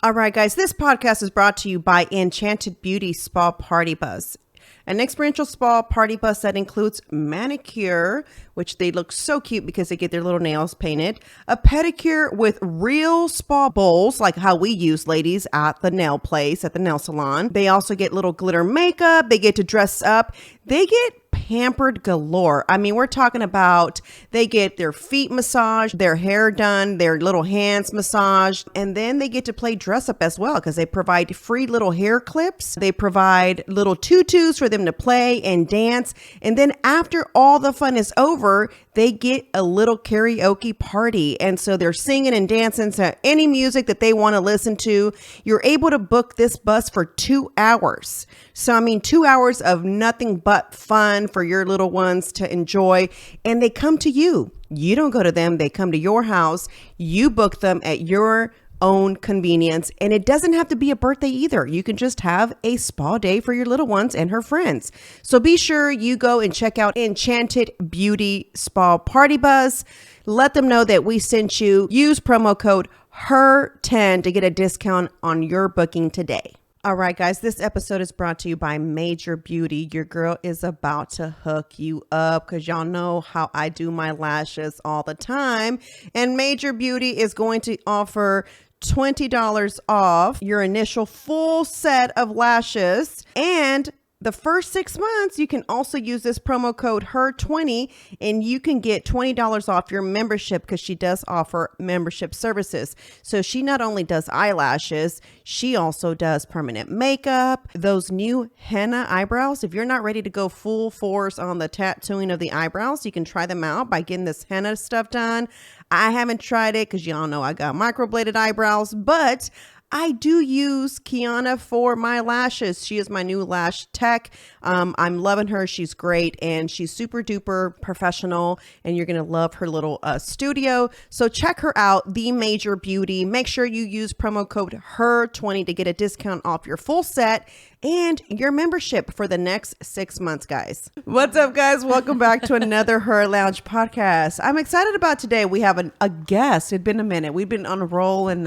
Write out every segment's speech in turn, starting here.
All right, guys, this podcast is brought to you by Enchanted Beauty Spa Party Bus, an experiential spa party bus that includes manicure, which they look so cute because they get their little nails painted, a pedicure with real spa bowls, like how we use ladies at the nail place, at the nail salon. They also get little glitter makeup. They get to dress up. They get pampered galore. I mean, we're talking about they get their feet massaged, their hair done, their little hands massaged, and then they get to play dress up as well because they provide free little hair clips. They provide little tutus for them to play and dance. And then after all the fun is over, they get a little karaoke party. And so they're singing and dancing to any music that they want to listen to. You're able to book this bus for 2 hours. So, I mean, 2 hours of nothing but fun for your little ones to enjoy. And they come to you. You don't go to them. They come to your house. You book them at your own convenience. And it doesn't have to be a birthday either. You can just have a spa day for your little ones and her friends. So be sure you go and check out Enchanted Beauty Spa Party Bus. Let them know that we sent you. Use promo code HERR10 to get a discount on your booking today. All right, guys, this episode is brought to you by Major Beauty. Your girl is about to hook you up because y'all know how I do my lashes all the time. And Major Beauty is going to offer $20 off your initial full set of lashes. And the first 6 months, you can also use this promo code HER20 and you can get $20 off your membership because she does offer membership services. So she not only does eyelashes, she also does permanent makeup, those new henna eyebrows. If you're not ready to go full force on the tattooing of the eyebrows, you can try them out by getting this henna stuff done. I haven't tried it because y'all know I got microbladed eyebrows, but I do use Kiana for my lashes. She is my new lash tech. I'm loving her. She's great and she's super duper professional and you're going to love her little studio. So check her out, The Major Beauty. Make sure you use promo code HER20 to get a discount off your full set and your membership for the next 6 months, guys. What's up, guys? Welcome back to another Her Lounge podcast. I'm excited about today. We have a guest. It'd been a minute. We've been on a roll and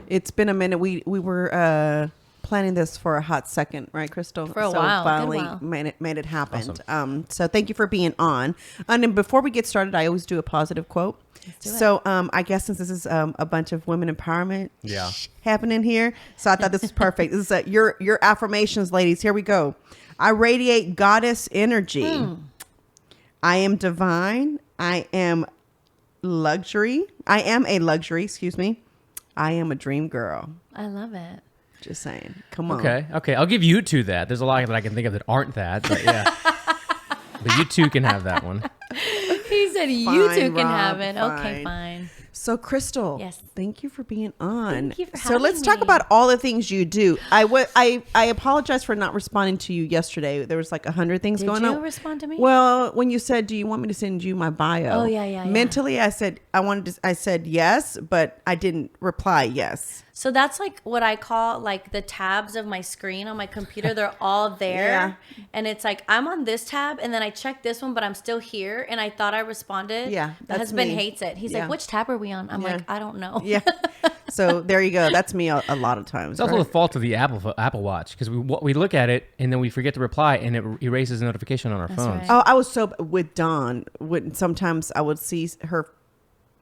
it's been a minute. We were planning this for a hot second, right, Crystal? For a while. Finally made it happen. Awesome. So thank you for being on. And then before we get started, I always do a positive quote. So I guess since this is a bunch of women empowerment happening here, so I thought this was perfect. This is your affirmations, ladies. Here we go. I radiate goddess energy. I am divine. I am luxury. I am a luxury. Excuse me. I am a dream girl. I love it. Just saying. Come on. Okay. I'll give you two that. There's a lot that I can think of that aren't that, but yeah. But you two can have that one. He said you two can have it. Fine. Okay, fine. So Crystal, yes, thank you for being on. Thank you for having me. So let's talk about all the things you do. I apologize for not responding to you yesterday. There was like 100 things going on. Did you respond to me? Well, when you said, "Do you want me to send you my bio?" Oh yeah. Mentally, I said I said yes, but I didn't reply yes. So that's like what I call like the tabs of my screen on my computer. They're all there. Yeah. And it's like, I'm on this tab and then I check this one, but I'm still here. And I thought I responded. Yeah. My husband hates it. He's like, which tab are we on? I'm like, I don't know. Yeah. So there you go. That's me a lot of times. It's also the fault of the Apple Watch because we look at it and then we forget to reply and it erases a notification on our phones. Right. Oh, I was so with Dawn. Sometimes I would see her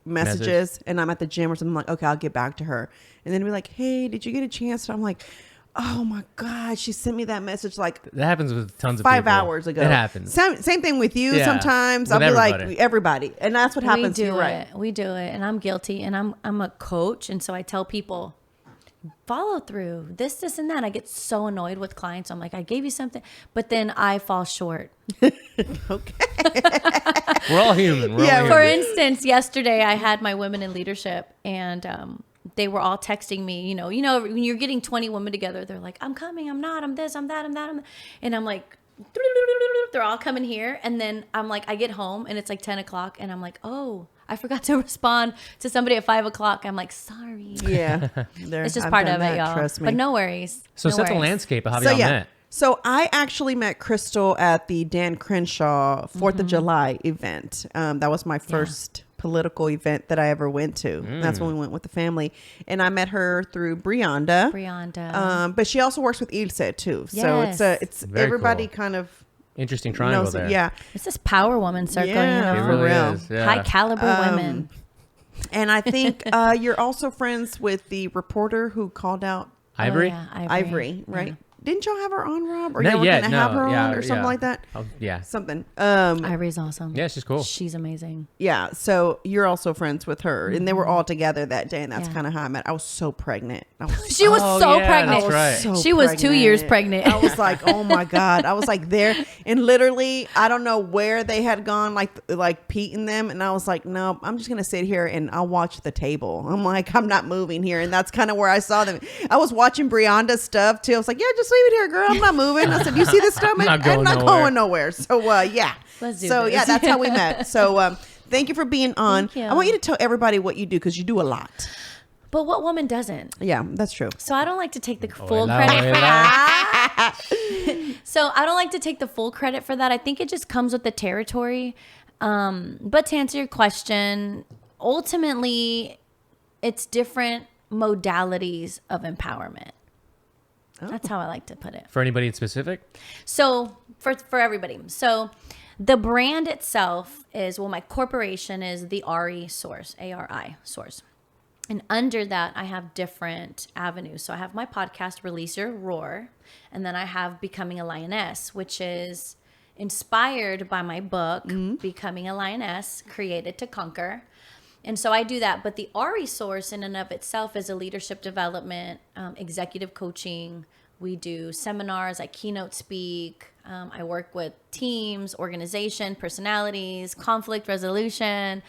messages and I'm at the gym or something, like, okay, I'll get back to her. And then be like, hey, did you get a chance? And I'm like, oh my God, she sent me that message like that happens with tons of people. 5 hours ago. It happens. Same thing with you. Sometimes I'll be like everybody. And that's what happens. We do it. We do it. And I'm guilty. And I'm a coach. And so I tell people, follow through, this and that. I get so annoyed with clients. I'm like, I gave you something, but then I fall short. Okay. We're all human. For instance, yesterday I had my women in leadership and they were all texting me, you know, when you're getting 20 women together, they're like, I'm coming, I'm not, I'm this, I'm that, I'm that. And I'm like, they're all coming here. And then I'm like, I get home and it's like 10 o'clock and I'm like, oh, I forgot to respond to somebody at 5 o'clock. I'm like, sorry. Yeah. It's just part of it, y'all. Trust me. But no worries. So set the landscape of how y'all met. So I actually met Crystal at the Dan Crenshaw 4th of July event. That was my first political event that I ever went to. That's when we went with the family, and I met her through Brianda. But she also works with Ilse too. Yes. So it's Very everybody cool. kind of Interesting triangle knows it. there. Yeah. It's this power woman circle, Yeah. you It know, really real. is. Yeah. high caliber women. And I think you're also friends with the reporter who called out Ivory? Oh, yeah, Ivory, right? Didn't y'all have her on, Rob? Or Not y'all were yet, gonna have no. her Yeah, on or something yeah. like that? Oh, yeah. Something. Ivory's awesome. Yeah, she's cool. She's amazing. Yeah. So you're also friends with her. And they were all together that day. And that's Yeah. kind of how I met. I was so pregnant. She was Oh, so yeah, pregnant. that's right. so She was 2 years pregnant. I was like, oh my God. I was like there. And literally, I don't know where they had gone, like Pete and them. And I was like, no, I'm just going to sit here and I'll watch the table. I'm like, I'm not moving here. And that's kind of where I saw them. I was watching Brianda's stuff too. I was like, yeah, just leave it here, girl. I'm not moving. I said, you see this stuff? I'm not I'm not going going nowhere. So, yeah. Let's do so, this. yeah, that's how we met. So, thank you for being on. Thank you. I want you to tell everybody what you do because you do a lot. But what woman doesn't? Yeah, that's true. So I don't like to take the full Hola, credit for hola. that. So I don't like to take the full credit for that. I think it just comes with the territory. But to answer your question, ultimately, it's different modalities of empowerment. That's how I like to put it. For anybody in specific? So for everybody. So the brand itself is, well, my corporation is the ARI source, ARI source. And under that, I have different avenues. So I have my podcast, Release Your Roar. And then I have Becoming a Lioness, which is inspired by my book, Becoming a Lioness, Created to Conquer. And so I do that. But the ARI source in and of itself is a leadership development, executive coaching. We do seminars. I keynote speak. I work with teams, organization, personalities, conflict resolution,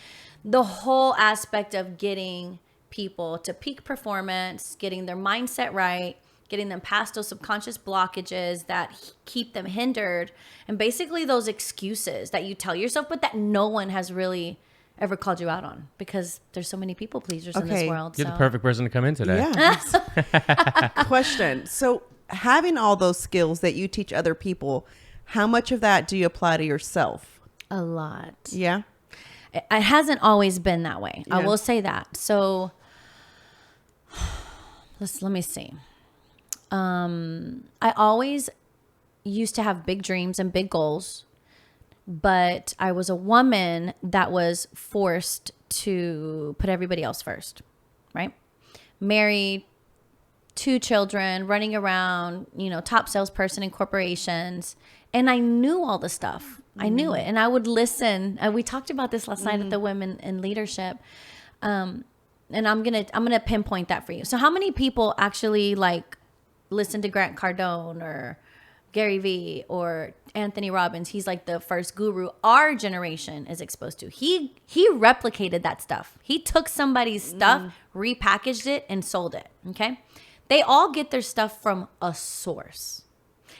the whole aspect of getting people to peak performance, getting their mindset right, getting them past those subconscious blockages that keep them hindered, and basically those excuses that you tell yourself, but that no one has really ever called you out on because there's so many people pleasers in this world. You're the perfect person to come in today. Yeah. Question. So having all those skills that you teach other people, how much of that do you apply to yourself? A lot. Yeah. It hasn't always been that way. I Yeah. will say that. So let me see. I always used to have big dreams and big goals, but I was a woman that was forced to put everybody else first, right? Married, 2 children, running around, top salesperson in corporations. And I knew all the stuff. I knew it. And I would listen. We talked about this last night at the Women in Leadership. And I'm gonna pinpoint that for you. So how many people actually listen to Grant Cardone or Gary Vee or Anthony Robbins? He's like the first guru our generation is exposed to. He replicated that stuff. He took somebody's stuff, repackaged it, and sold it. Okay. They all get their stuff from a source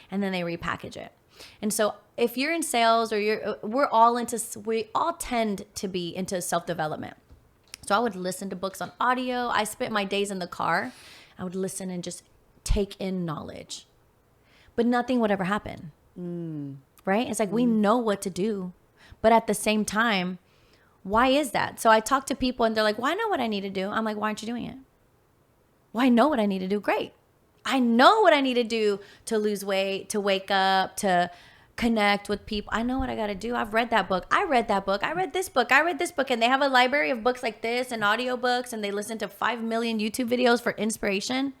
and then they repackage it. And so if you're in sales or we all tend to be into self-development. So I would listen to books on audio. I spent my days in the car. I would listen and just take in knowledge, but nothing would ever happen. Right? It's like we know what to do, but at the same time, why is that? So I talk to people and they're like, well, I know what I need to do. I'm like, why aren't you doing it? Well, I know what I need to do. Great. I know what I need to do to lose weight, to wake up, to connect with people. I know what I got to do. I've read that book. I read that book. I read this book. I read this book. And they have a library of books like this and audiobooks, and they listen to 5 million YouTube videos for inspiration.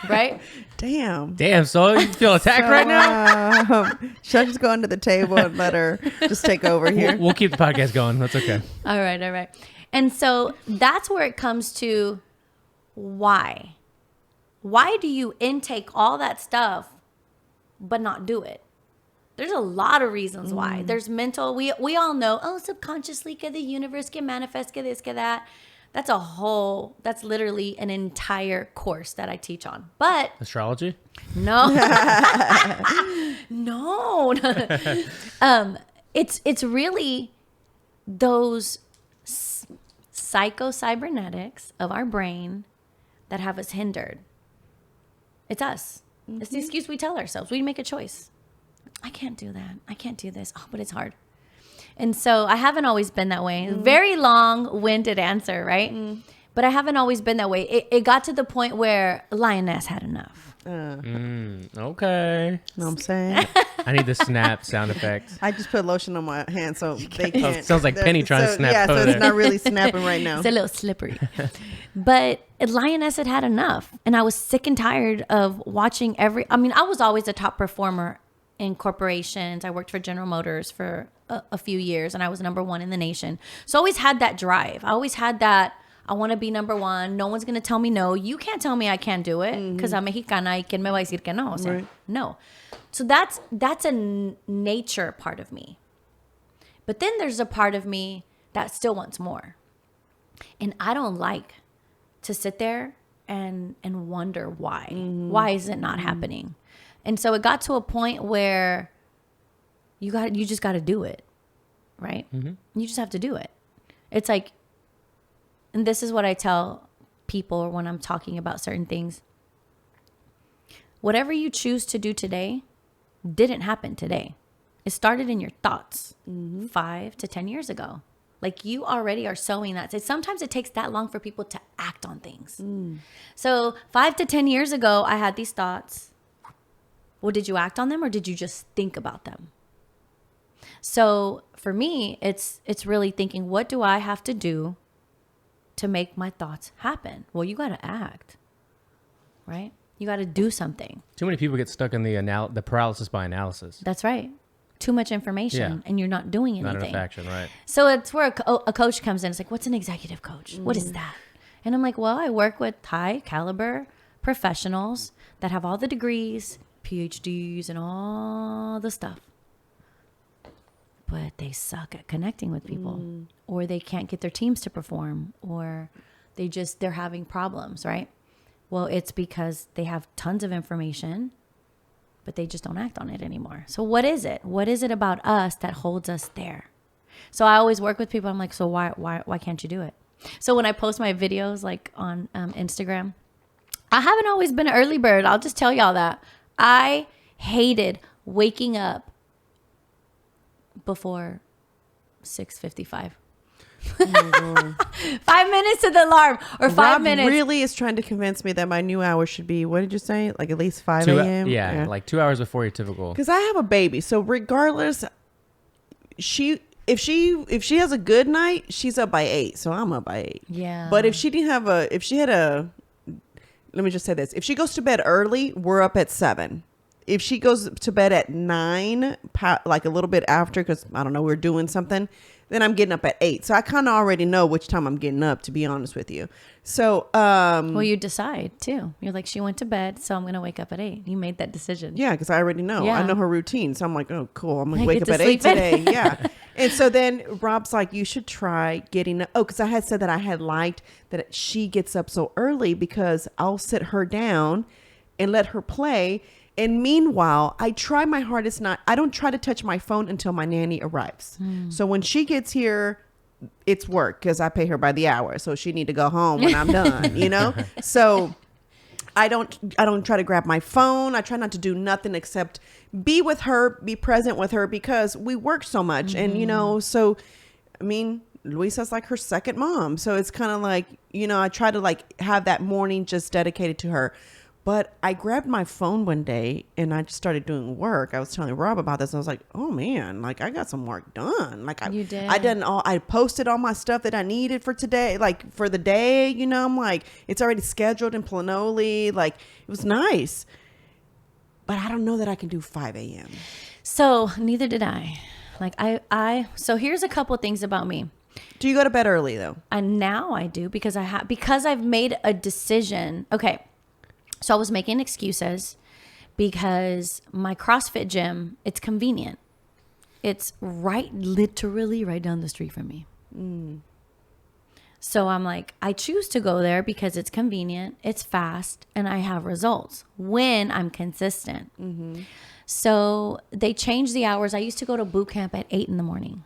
Right? Damn. So you feel attacked right now? Should I just go under the table and let her just take over here? We'll keep the podcast going. That's okay. All right. And so that's where it comes to why. Why do you intake all that stuff but not do it? There's a lot of reasons why. There's mental. We all know, subconsciously, can the universe can manifest, can this, can that. That's literally an entire course that I teach on. But Astrology? no. No. It's really those psycho-cybernetics of our brain that have us hindered. It's us. It's the excuse we tell ourselves. We make a choice. I can't do that. I can't do this. Oh, but it's hard. And so I haven't always been that way. Very long-winded answer, right? But I haven't always been that way. It got to the point where Lioness had enough. Okay. Know what I'm saying? I need the snap sound effect. I just put lotion on my hand so they can't. Sounds like Penny trying to snap Yeah, so photo. it's not really snapping right now. It's a little slippery. But Lioness had enough. And I was sick and tired of watching I was always a top performer in corporations. I worked for General Motors for a few years, and I was number 1 in the nation. So I always had that drive. I always had that, I want to be number 1. No one's going to tell me no. You can't tell me I can't do it because I'm Mexicana y quien me va a decir que no. O sea, Right. no. So that's a nature part of me. But then there's a part of me that still wants more. And I don't like to sit there and wonder why. Why is it not happening? And so it got to a point where you just got to do it, right? You just have to do it. It's like, and this is what I tell people when I'm talking about certain things. Whatever you choose to do today didn't happen today. It started in your thoughts 5 to 10 years ago. Like, you already are sowing that. So sometimes it takes that long for people to act on things. So 5 to 10 years ago, I had these thoughts. Well, did you act on them or did you just think about them? So for me, it's really thinking, what do I have to do to make my thoughts happen? Well, you got to act, right? You got to do something. Too many people get stuck in the paralysis by analysis. That's right. Too much information and you're not doing anything. Not enough action, right? So it's where a coach comes in. It's like, what's an executive coach? What is that? And I'm like, well, I work with high caliber professionals that have all the degrees, PhDs, and all the stuff. But they suck at connecting with people, or they can't get their teams to perform, or they're having problems, right? Well, it's because they have tons of information, but they just don't act on it anymore. So what is it? What is it about us that holds us there? So I always work with people. I'm like, so why can't you do it? So when I post my videos like on Instagram, I haven't always been an early bird. I'll just tell y'all that. I hated waking up before 6:55. 5 minutes to the alarm, or 5 Rob minutes. really is trying to convince me that my new hour should be, what did you say? Like at least 5 a.m.? Yeah, like 2 hours before your typical. Because I have a baby. So regardless, if she has a good night, she's up by 8. So I'm up by 8. Yeah. But if she had a, let me just say this. If she goes to bed early, we're up at 7. If she goes to bed at 9, like a little bit after, because I don't know, we're doing something, then I'm getting up at 8. So I kind of already know which time I'm getting up, to be honest with you. So, well, you decide too. You're like, she went to bed, so I'm going to wake up at 8. You made that decision. yeah, because I already know. Yeah. I know her routine. So I'm like, oh, cool. I'm going I to wake get up to at 8 sleep in. today. Yeah. And so then Rob's like, you should try getting, because I had said that I had liked that she gets up so early because I'll sit her down and let her play. And meanwhile, I try my hardest I don't try to touch my phone until my nanny arrives. So when she gets here, it's work because I pay her by the hour. So she need to go home when I'm done, you know? So I don't try to grab my phone. I try not to do nothing except be with her, be present with her, because we work so much. And, you know, so, I mean, Luisa's like her second mom. So it's kind of like, you know, I try to like have that morning just dedicated to her. But I grabbed my phone one day and I just started doing work. I was telling Rob about this. I was like, oh man, like I got some work done. Like You did. I posted all my stuff that I needed for today, like for the day, you know, I'm like, it's already scheduled in Planoly. Like it was nice, but I don't know that I can do 5 a.m. So neither did I. Like so here's a couple things about me. Do you go to bed early though? And now I do because I've made a decision. Okay. So I was making excuses because my CrossFit gym, it's convenient. It's literally right down the street from me. So I'm like, I choose to go there because it's convenient, it's fast, and I have results when I'm consistent. So they changed the hours. I used to go to boot camp at 8 in the morning.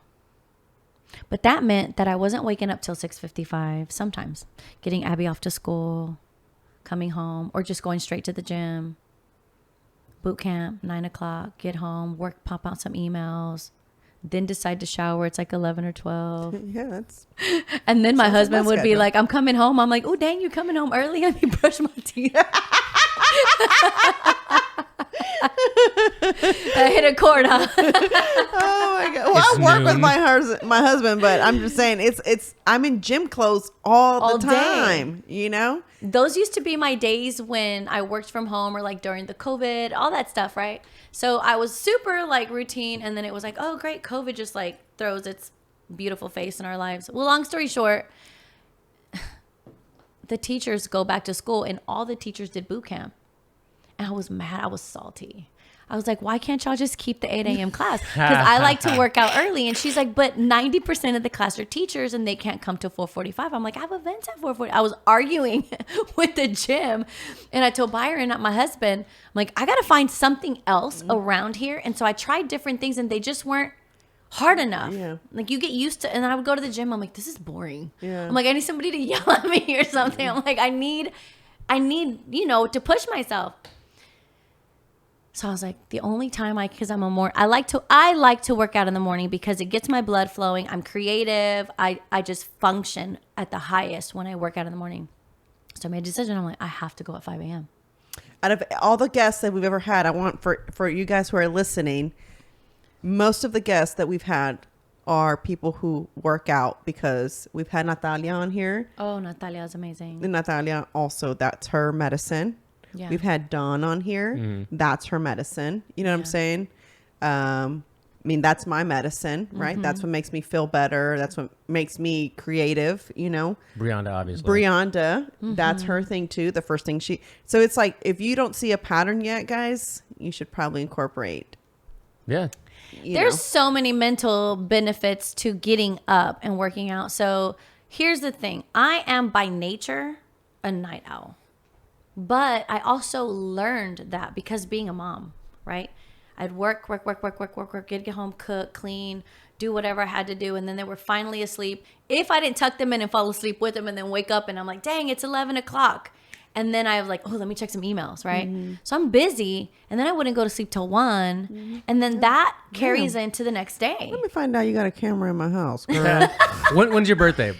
But that meant that I wasn't waking up till 6:55 sometimes, getting Abby off to school, coming home, or just going straight to the gym. Boot camp, 9 o'clock, get home, work, pop out some emails, then decide to shower. It's like 11 or 12. Yeah, that's And then my Sounds like husband my would be schedule. like, I'm coming home. I'm like, oh, dang, you coming home early? Let me brush my teeth. I hit a chord, huh? oh my god. Well, It's I work with noon. my husband, but I'm just saying it's I'm in gym clothes all the day. time. You know. Those used to be my days when I worked from home or like during the COVID, all that stuff, right? So I was super like routine. And then it was like, oh, great. COVID just like throws its beautiful face in our lives. Well, long story short, the teachers go back to school and all the teachers did boot camp. And I was mad. I was salty. I was like, why can't y'all just keep the 8 a.m. class? Because I like to work out early. And she's like, but 90% of the class are teachers and they can't come till 4:45. I'm like, I have events at 4:40. I was arguing with the gym. And I told Byron, not my husband, I'm like, I got to find something else around here. And so I tried different things and they just weren't hard enough. Yeah. Like you get used to, and then I would go to the gym. I'm like, this is boring. Yeah. I'm like, I need somebody to yell at me or something. I'm like, I need, to push myself. So I was like, the only time because I like to work out in the morning because it gets my blood flowing. I'm creative. I just function at the highest when I work out in the morning. So I made a decision. I'm like, I have to go at 5 a.m. Out of all the guests that we've ever had, I want for you guys who are listening, most of the guests that we've had are people who work out because we've had Natalia on here. Oh, Natalia is amazing. And Natalia also, that's her medicine. Yeah. We've had Dawn on here. That's her medicine. You know what I'm saying? I mean, that's my medicine, right? That's what makes me feel better. That's what makes me creative, you know? Brianda, obviously. Brianda, that's her thing too. The first thing so it's like, if you don't see a pattern yet, guys, you should probably incorporate. Yeah. There's so many mental benefits to getting up and working out. So here's the thing. I am by nature a night owl. But I also learned that because being a mom, right? I'd work, get home, cook, clean, do whatever I had to do. And then they were finally asleep. If I didn't tuck them in and fall asleep with them and then wake up and I'm like, dang, it's 11 o'clock. And then I was like, oh, let me check some emails, right? So I'm busy. And then I wouldn't go to sleep till 1. And then that carries into the next day. Let me find out you got a camera in my house, girl. When's your birthday?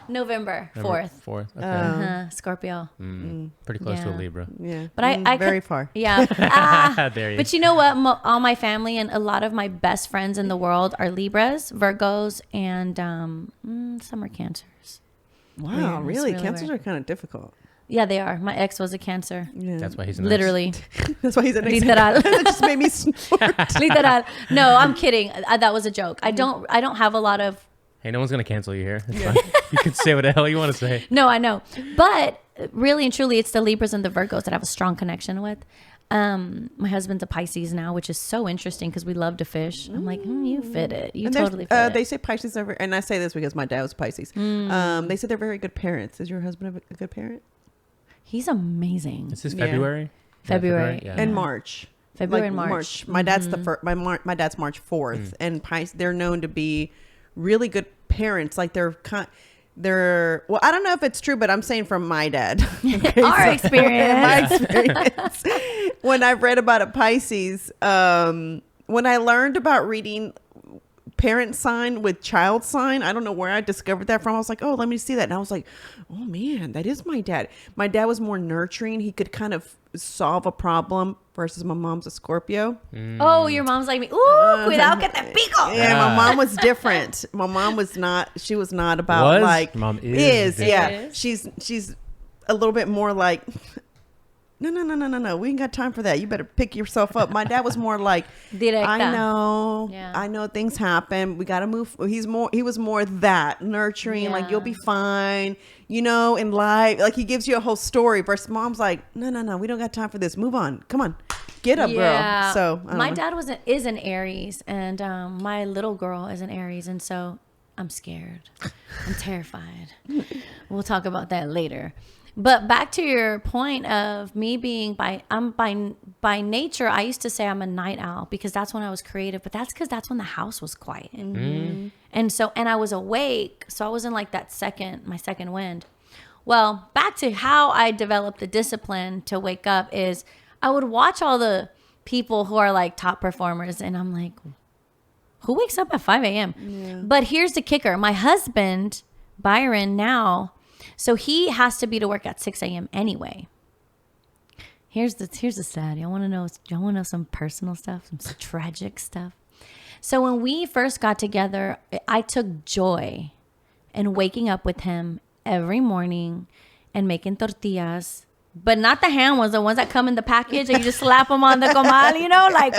November 4th. 4th. Okay. Scorpio. Pretty close to a Yeah. Libra. Yeah. But I very could- far. Yeah. There you But you know what? All my family and a lot of my best friends in the world are Libras, Virgos, and some are Cancers. Wow, Weird. really? It's really Cancers weird. are kind of difficult. Yeah, they are. My ex was a Cancer. Yeah. That's why he's a nurse. Literally. That's why he's an Literal. That just made me snort. Literal. No, I'm kidding. That was a joke. I don't have a lot of. Hey, no one's going to cancel you here. It's fine. You can say what the hell you want to say. No, I know. But really and truly, it's the Libras and the Virgos that I have a strong connection with. My husband's a Pisces now, which is so interesting because we love to fish. I'm like, you fit it. You And totally fit they it. say Pisces are very, and I say this because my dad was Pisces. They say they're very good parents. Is your husband a good parent? He's amazing. Is this Yeah. February? February. Yeah. And March. February and March. My dad's the first. My dad's March 4th, and they're known to be really good parents. Like they're well, I don't know if it's true, but I'm saying from my dad. Okay, Our experience. my experience. When I've read about a Pisces, when I learned about reading parent sign with child sign, I don't know where I discovered that from. I was like, oh, let me see that. And I was like, oh man, that is my dad. My dad was more nurturing. He could kind of solve a problem versus my mom's a Scorpio. Oh, your mom's like me. Ooh, cuidado que te pico. Yeah, my mom was different. My mom was not, she was not about Was? like, Mom is yeah. Is. She's a little bit more like, no. We ain't got time for that. You better pick yourself up. My dad was more like, Directa. I know. Yeah. I know things happen. We got to move. He was more that nurturing, like Yeah. you'll be fine, you know, in life. Like he gives you a whole story versus mom's like, no. We don't got time for this. Move on. Come on. Get up, girl. So I don't my know. dad is an Aries, and my little girl is an Aries, and so I'm scared. I'm terrified. We'll talk about that later. But back to your point of me being by nature, I used to say I'm a night owl because that's when I was creative, but that's because that's when the house was quiet. And I was awake. So I was in like my second wind. Well, back to how I developed the discipline to wake up is I would watch all the people who are like top performers and I'm like, Who wakes up at 5 a.m.? Yeah. But here's the kicker. My husband, Byron, now, so he has to be to work at 6 a.m. anyway. Here's the sad. Y'all want to know some personal stuff, some tragic stuff? So when we first got together, I took joy in waking up with him every morning and making tortillas. But not the ham ones, the ones that come in the package and you just slap them on the comal, you know, like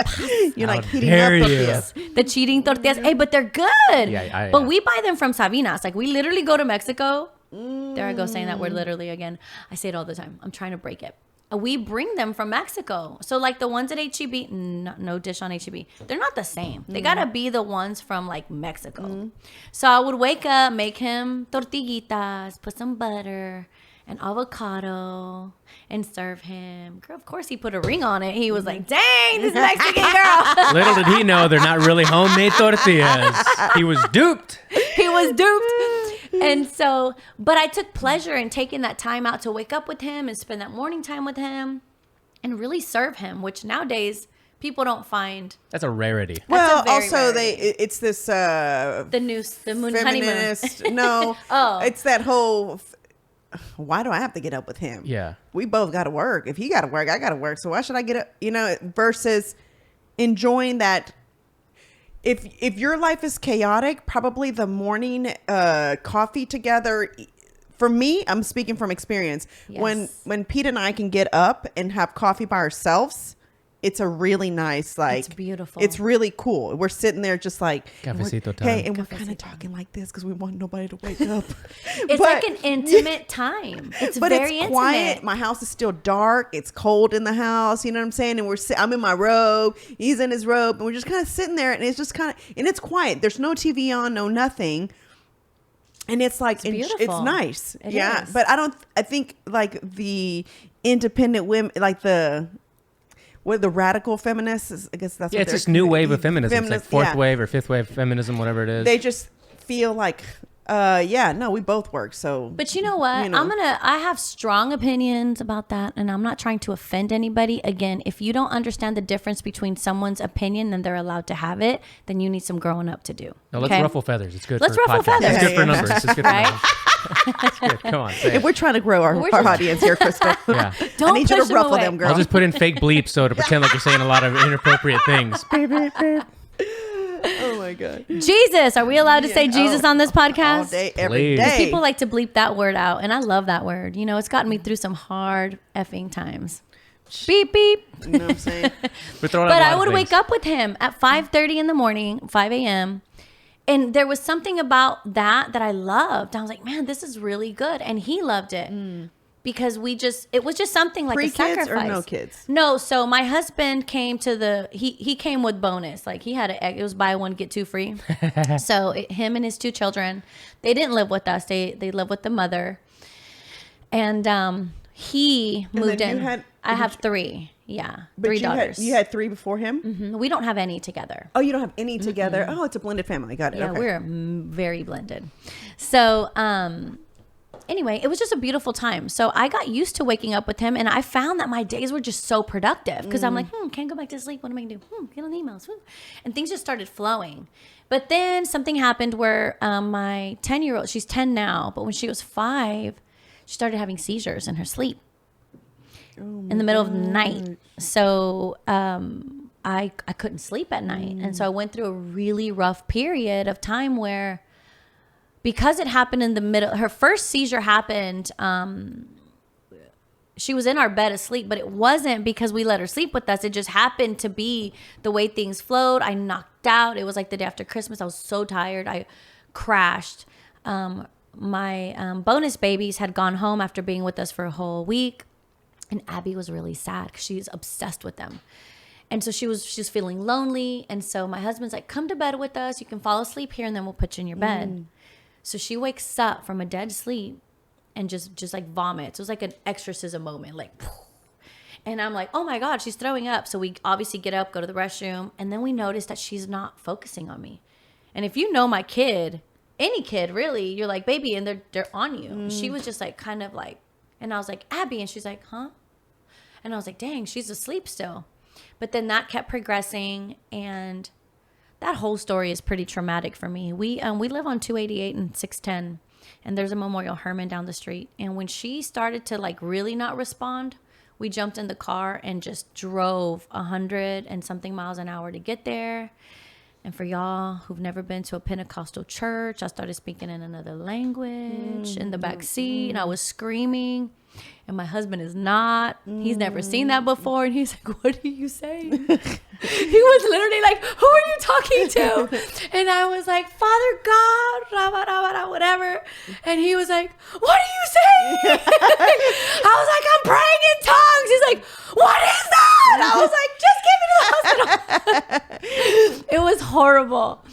you're like heating up tortillas. The cheating tortillas. Hey, but they're good. But we buy them from Sabinas. Like we literally go to Mexico. There I go saying that word literally again. I say it all the time. I'm trying to break it. We bring them from Mexico. So like the ones at HEB, no dish on HEB. They're not the same. They gotta be the ones from like Mexico. So I would wake up, make him tortillitas, put some butter and avocado and serve him. Girl, of course he put a ring on it. He was like, dang, this Mexican girl. Little did he know they're not really homemade tortillas. He was duped. And so, but I took pleasure in taking that time out to wake up with him and spend that morning time with him and really serve him, which nowadays people don't find. That's a rarity. Well, also it's this the moon feminist. Honeymoon. No, it's that whole. Why do I have to get up with him? Yeah, we both got to work. If he got to work, I got to work. So why should I get up? You know, versus enjoying that. If your life is chaotic, probably the morning coffee together. For me, I'm speaking from experience. Yes. When Pete and I can get up and have coffee by ourselves, it's a really nice, like, it's beautiful. It's really cool. We're sitting there just like, cafecito time. Hey, and we're kind of talking like this because we want nobody to wake up. It's like an intimate time. It's very intimate. Quiet. My house is still dark. It's cold in the house. You know what I'm saying? And I'm in my robe. He's in his robe, and we're just kind of sitting there, and it's just kind of, and it's quiet. There's no TV on, no nothing. And it's like, it's nice. It is. But I think like the independent women, like the radical feminists, I guess that's what it's this new wave of feminism. It's like fourth wave or fifth wave feminism, whatever it is. They just feel like, we both work. So, but you know what? I have strong opinions about that, and I'm not trying to offend anybody. Again, if you don't understand the difference between someone's opinion and they're allowed to have it, then you need some growing up to do. No, let's ruffle feathers. It's good. Let's for ruffle podcasts. feathers. It's good for numbers. It's good for right? numbers. That's good. Come on. Say if we're trying to grow our audience here, Crystal, yeah. Don't I need you to ruffle away. them, girl. I'll just put in fake bleeps so to pretend like you're saying a lot of inappropriate things. Oh my God. Jesus. Are we allowed to say Jesus on this podcast? All day, every Please. day. People like to bleep that word out, and I love that word. You know, it's gotten me through some hard effing times. Beep, beep. You know what I'm saying? But I would wake up with him at 5:30 in the morning, 5 a.m., and there was something about that I loved. I was like, man, this is really good. And he loved it because it was just something like a sacrifice. Pre-kids or no kids? No. So my husband came to he came with bonus. Like he had it was buy one, get two free. So him and his two children, they didn't live with us. They lived with the mother. And he moved in. I have three. Yeah. But 3 daughters. You had 3 before him? Mm-hmm. We don't have any together. Oh, you don't have any together? Oh, it's a blended family. Got it. Yeah, okay. we're very blended. So, anyway, it was just a beautiful time. So I got used to waking up with him, and I found that my days were just so productive because I'm like, can't go back to sleep. What am I going to do? Get on emails. And things just started flowing. But then something happened where my 10-year-old, she's 10 now, but when she was 5, she started having seizures in her sleep. In the middle of the night. So I couldn't sleep at night. And so I went through a really rough period of time where, because it happened in the middle, her first seizure happened, she was in our bed asleep, but it wasn't because we let her sleep with us. It just happened to be the way things flowed. I knocked out. It was like the day after Christmas. I was so tired. I crashed. My bonus babies had gone home after being with us for a whole week. And Abby was really sad because she's obsessed with them. And so she's feeling lonely. And so my husband's like, come to bed with us. You can fall asleep here and then we'll put you in your bed. So she wakes up from a dead sleep and just like vomits. It was like an exorcism moment. Like, and I'm like, oh my God, she's throwing up. So we obviously get up, go to the restroom. And then we notice that she's not focusing on me. And if you know my kid, any kid really, you're like, baby, and they're on you. She was just like, kind of like, and I was like, Abby. And she's like, huh? And I was like, dang, she's asleep still. But then that kept progressing. And that whole story is pretty traumatic for me. We live on 288 and 610, and there's a Memorial Herman down the street. And when she started to like really not respond, we jumped in the car and just drove 100 and something miles an hour to get there. And for y'all who've never been to a Pentecostal church, I started speaking in another language in the back seat, and I was screaming. And my husband is not. He's never seen that before. And he's like, what are you saying? He was literally like, who are you talking to? And I was like, Father God, whatever. And he was like, what are you saying? I was like, I'm praying in tongues. He's like, what is that? I was like, just get me to the hospital. It was horrible.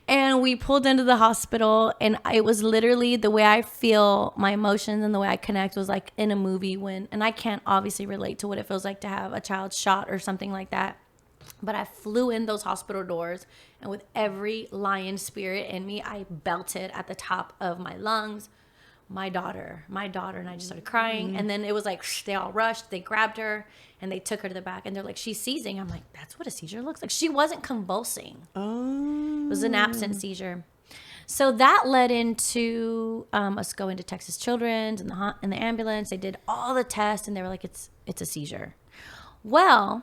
And we pulled into the hospital, and it was literally the way I feel, my emotions and the way I connect was like in a movie and I can't obviously relate to what it feels like to have a child shot or something like that. But I flew in those hospital doors, and with every lion spirit in me, I belted at the top of my lungs, my daughter, and I just started crying. And then it was like, they all rushed, they grabbed her, and they took her to the back, and they're like, she's seizing. I'm like, that's what a seizure looks like. She wasn't convulsing. Oh. It was an absent seizure. So that led into us going to Texas Children's in the ambulance. They did all the tests, and they were like, it's a seizure. Well,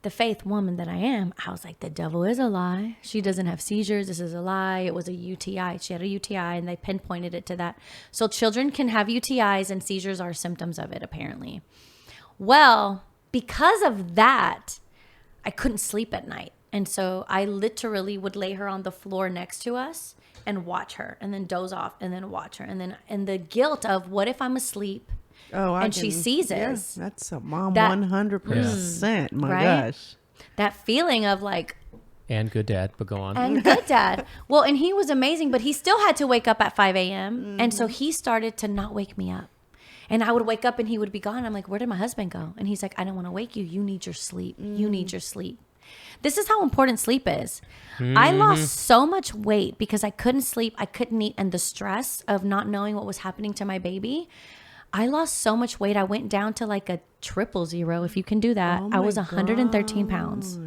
the faith woman that I am, I was like, the devil is a lie. She doesn't have seizures. This is a lie. It was a UTI. She had a UTI, and they pinpointed it to that. So children can have UTIs, and seizures are symptoms of it, apparently. Well, because of that, I couldn't sleep at night. And so I literally would lay her on the floor next to us and watch her, and then doze off, and then watch her. And the guilt of, what if I'm asleep? She seizes. Yeah, that's a mom 100%. My gosh. That feeling of like. And good dad, but go on. And good dad. Well, and he was amazing, but he still had to wake up at 5 a.m. And so he started to not wake me up. And I would wake up and he would be gone. I'm like, where did my husband go? And he's like, I don't want to wake you. You need your sleep. You need your sleep. This is how important sleep is. I lost so much weight because I couldn't sleep. I couldn't eat. And the stress of not knowing what was happening to my baby. I lost so much weight. I went down to like a 000, if you can do that. I was 113 pounds.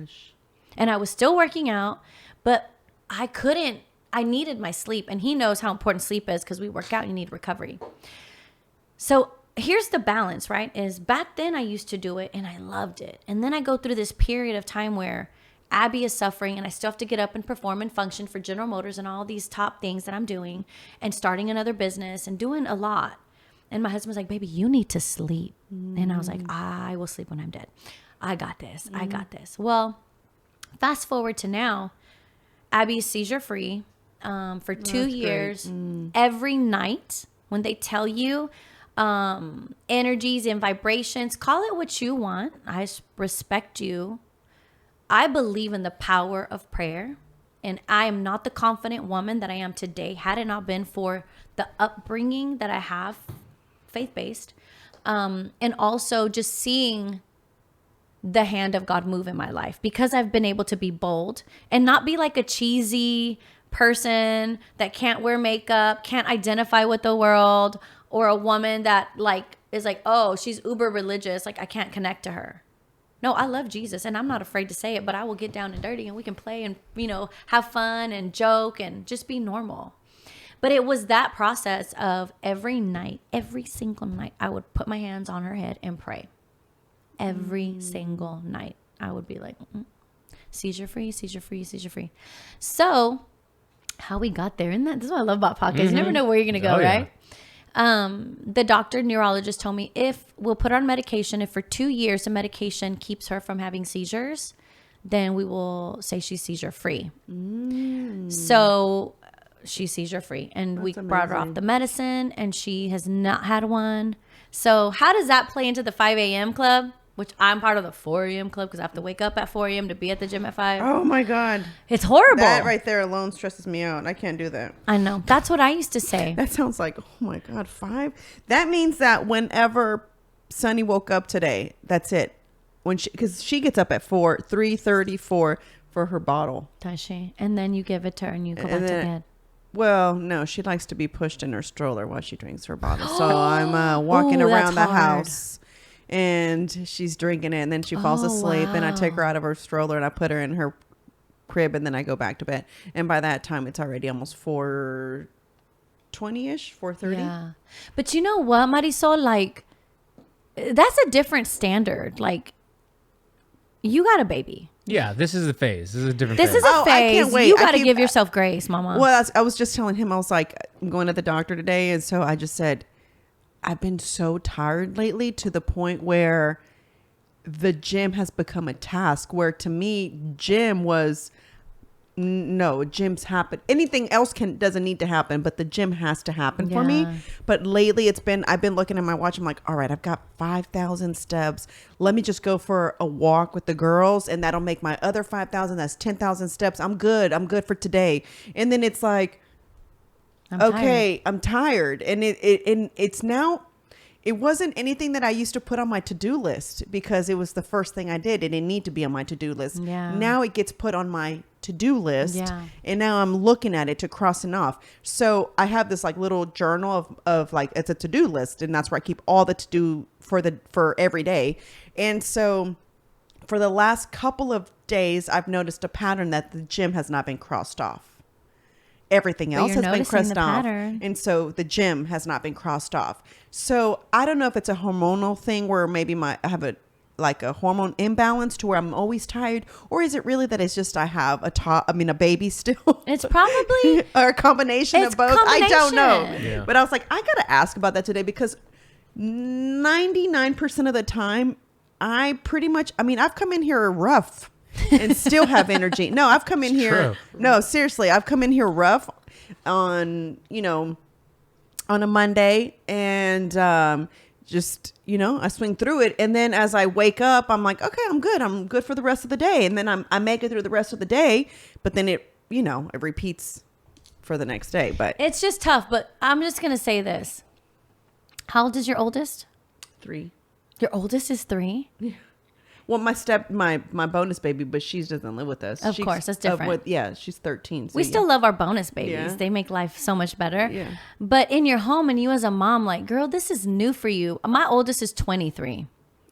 And I was still working out, but I needed my sleep. And he knows how important sleep is because we work out, you need recovery. So here's the balance, right? Is back then I used to do it and I loved it. And then I go through this period of time where Abby is suffering and I still have to get up and perform and function for General Motors and all these top things that I'm doing and starting another business and doing a lot. And my husband was like, baby, you need to sleep. And I was like, I will sleep when I'm dead. I got this. I got this. Well, fast forward to now, Abby's seizure free for 2 years. Every night when they tell you energies and vibrations, call it what you want. I respect you. I believe in the power of prayer. And I am not the confident woman that I am today had it not been for the upbringing that I have, faith-based, and also just seeing the hand of God move in my life because I've been able to be bold and not be like a cheesy person that can't wear makeup, can't identify with the world, or a woman that like is like, oh, she's uber religious, like I can't connect to her. No, I love Jesus and I'm not afraid to say it, but I will get down and dirty and we can play and, have fun and joke and just be normal. But it was that process of every night, every single night, I would put my hands on her head and pray. Every single night, I would be like, seizure free, seizure free, seizure free. So how we got there, and this is what I love about podcasts. You never know where you're going to go, right? The doctor, neurologist told me if we'll put her on medication, if for 2 years the medication keeps her from having seizures, then we will say she's seizure free. So she's seizure free, and we brought her off the medicine and she has not had one. So how does that play into the 5 a.m. club, which I'm part of the 4 a.m. club because I have to wake up at 4 a.m. to be at the gym at 5. Oh my God. It's horrible. That right there alone stresses me out. I can't do that. I know. That's what I used to say. That sounds like, oh my God, 5. That means that whenever Sunny woke up today, that's it. Because she gets up at 3:30, 4 for her bottle. Does she? And then you give it to her and you go back to bed. Well, no, she likes to be pushed in her stroller while she drinks her bottle. So I'm walking around the house and she's drinking it, and then she falls asleep, and I take her out of her stroller and I put her in her crib, and then I go back to bed. And by that time, it's already almost 4:20ish, 4:30. Yeah. But you know what, Marisol? Like, that's a different standard. Like, you got a baby. Yeah, this is a phase. This is a different This phase. is a Oh, I phase. can't wait. You I got to keep- give yourself grace, mama. Well, I was just telling him, I was like, I'm going to the doctor today. And so I just said, I've been so tired lately to the point where the gym has become a task, where to me, gym's happen. Anything else doesn't need to happen, but the gym has to happen for me. Yeah. But lately I've been looking at my watch. I'm like, all right, I've got 5,000 steps. Let me just go for a walk with the girls, and that'll make my other 5,000. That's 10,000 steps. I'm good for today. And then it's like, I'm tired. And it's now, it wasn't anything that I used to put on my to-do list because it was the first thing I did. It didn't need to be on my to-do list. Yeah. Now it gets put on my to-do list. Yeah. And now I'm looking at it to cross it off. So I have this like little journal of like, it's a to-do list, and that's where I keep all the to-do for every day. And so for the last couple of days, I've noticed a pattern that the gym has not been crossed off. Everything else has been crossed off. And so the gym has not been crossed off. So I don't know if it's a hormonal thing where maybe I have a hormone imbalance to where I'm always tired, or is it really that it's just I have a baby still? It's probably or a combination of both. I don't know. Yeah. But I was like, I got to ask about that today because 99% of the time I've come in here rough and still have energy. No, I've come in here. True. No, seriously, I've come in here rough on a Monday, and just, I swing through it. And then as I wake up, I'm like, okay, I'm good. I'm good for the rest of the day. And then I make it through the rest of the day, but then it repeats for the next day. But it's just tough. But I'm just going to say this. How old is your oldest? 3. Your oldest is 3? Well, my bonus baby, but she doesn't live with us. Of course, that's different. She's 13. So We still love our bonus babies. Yeah. They make life so much better. Yeah. But in your home, and you as a mom, like, girl, this is new for you. My oldest is 23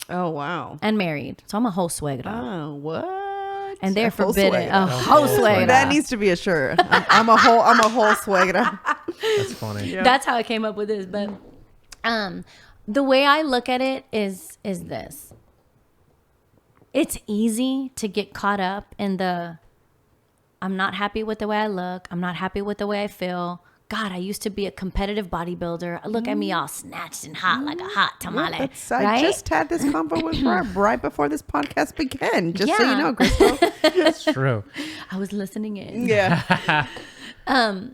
Oh, wow. and married. So I'm a whole suegra. Oh, what? And they're A whole forbidden. suegra. A whole suegra. That needs to be a shirt. I'm a whole suegra. That's funny. Yeah. That's how I came up with this. But the way I look at it is this. It's easy to get caught up in I'm not happy with the way I look. I'm not happy with the way I feel. God, I used to be a competitive bodybuilder. Look at me all snatched and hot like a hot tamale. I right? just had this convo with Rob right before this podcast began. Just so you Yeah. know, Crystal. That's true. I was listening in. Yeah.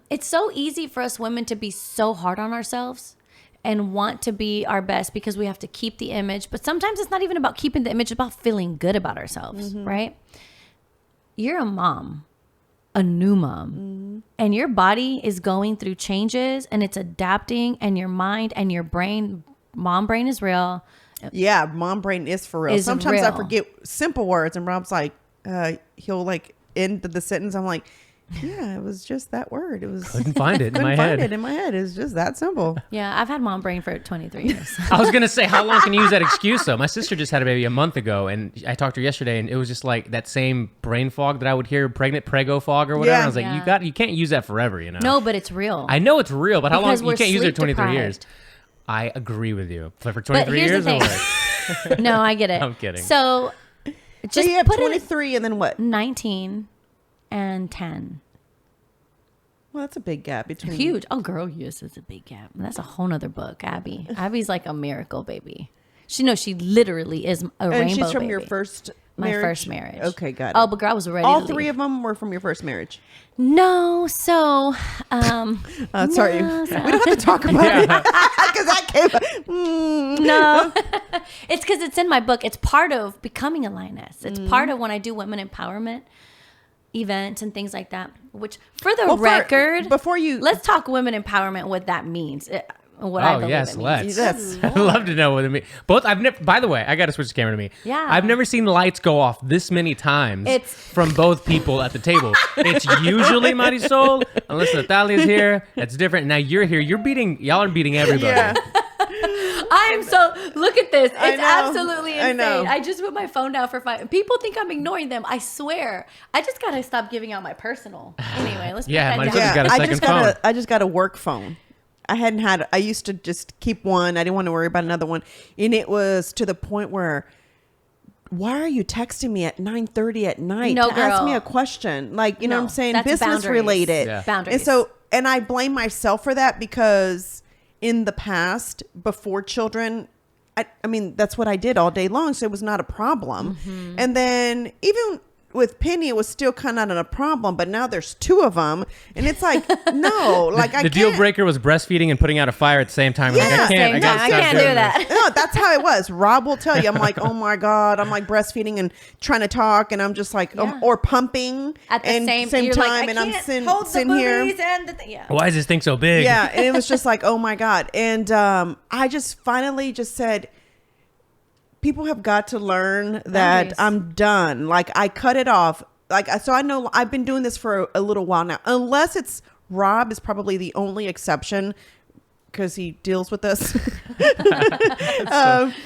It's so easy for us women to be so hard on ourselves and want to be our best because we have to keep the image. But sometimes it's not even about keeping the image, it's about feeling good about ourselves, right? You're a mom, a new mom, and your body is going through changes and it's adapting, and your mind and your brain, mom brain is real. Yeah, mom brain is for real. Is Sometimes I real. forget simple words, and Rob's like, he'll like end the sentence. I'm like, yeah, it was just that word. It was Couldn't find it in my couldn't find head. it in my head. It's just that simple. Yeah, I've had mom brain for 23 years. I was gonna say, how long can you use that excuse though? My sister just had a baby a month ago, and I talked to her yesterday, and it was just like that same brain fog that I would hear, pregnant prego fog or whatever. Yeah. I was like, Yeah. you can't use that forever, you know. No, but it's real. I know it's real, but how long? Because You we're can't use it sleep 23 years. deprived. I agree with you. For 23 here's years, the it'll thing. work. No, I get it. I'm kidding. So So just you have put it 23 and then what? 19 and 10. Well, that's a big gap between. Huge. Oh, girl, yes, it's a big gap. That's a whole nother book, Abby. Abby's like a miracle baby. She literally is a And rainbow she's from baby. your first My marriage? first marriage. Okay, got it. Oh, but girl, I was ready All to three leave. of them were from your first marriage. No, so Sorry, No, we don't have to talk about it because that came. no. It's because it's in my book. It's part of becoming a lioness. It's part of when I do women empowerment events and things like that. Which, for the Well, record, before you let's talk women empowerment. What that means. What I Oh believe yes, it means. let's. Yes. I'd love to know what it means. Both. I've never. By the way, I got to switch the camera to me. Yeah. I've never seen lights go off this many times. It's- from both people at the table. It's usually Marisol, unless Natalia's here. That's different. Now you're here. Y'all are beating everybody. Yeah. I'm so, look at this. It's I know. absolutely I insane. know. I just put my phone down for 5. People think I'm ignoring them. I swear. I just got to stop giving out my personal. Anyway, let's put Yeah, that might as down. well just got a second phone. I just got a work phone. I used to just keep one. I didn't want to worry about another one. And it was to the point where, why are you texting me at 9:30 at night No, to ask girl. me a question? Like, you know No, what I'm saying? that's Business boundaries. related. Yeah. Boundaries. And I blame myself for that because in the past, before children, I mean, that's what I did all day long. So it was not a problem. Mm-hmm. And then even with Penny, it was still kind of not a problem. But now there's 2 of them. And it's like, no, like I The can't. deal breaker was breastfeeding and putting out a fire at the same time. Yeah. Like, I Same time. I gotta stop can't doing do that. No, that's how it was. Rob will tell you. I'm like, oh my God. I'm like breastfeeding and trying to talk. And I'm just like, Yeah. or pumping At the and same time. you're like, and I I'm can't sitting hold the here. boobies and the thing. Yeah. Why is this thing so big? Yeah. And it was just like, oh my God. And I just finally just said, people have got to learn that Boundaries. I'm done. Like I cut it off. Like, so I know I've been doing this for a little while now, unless it's Rob is probably the only exception because he deals with us.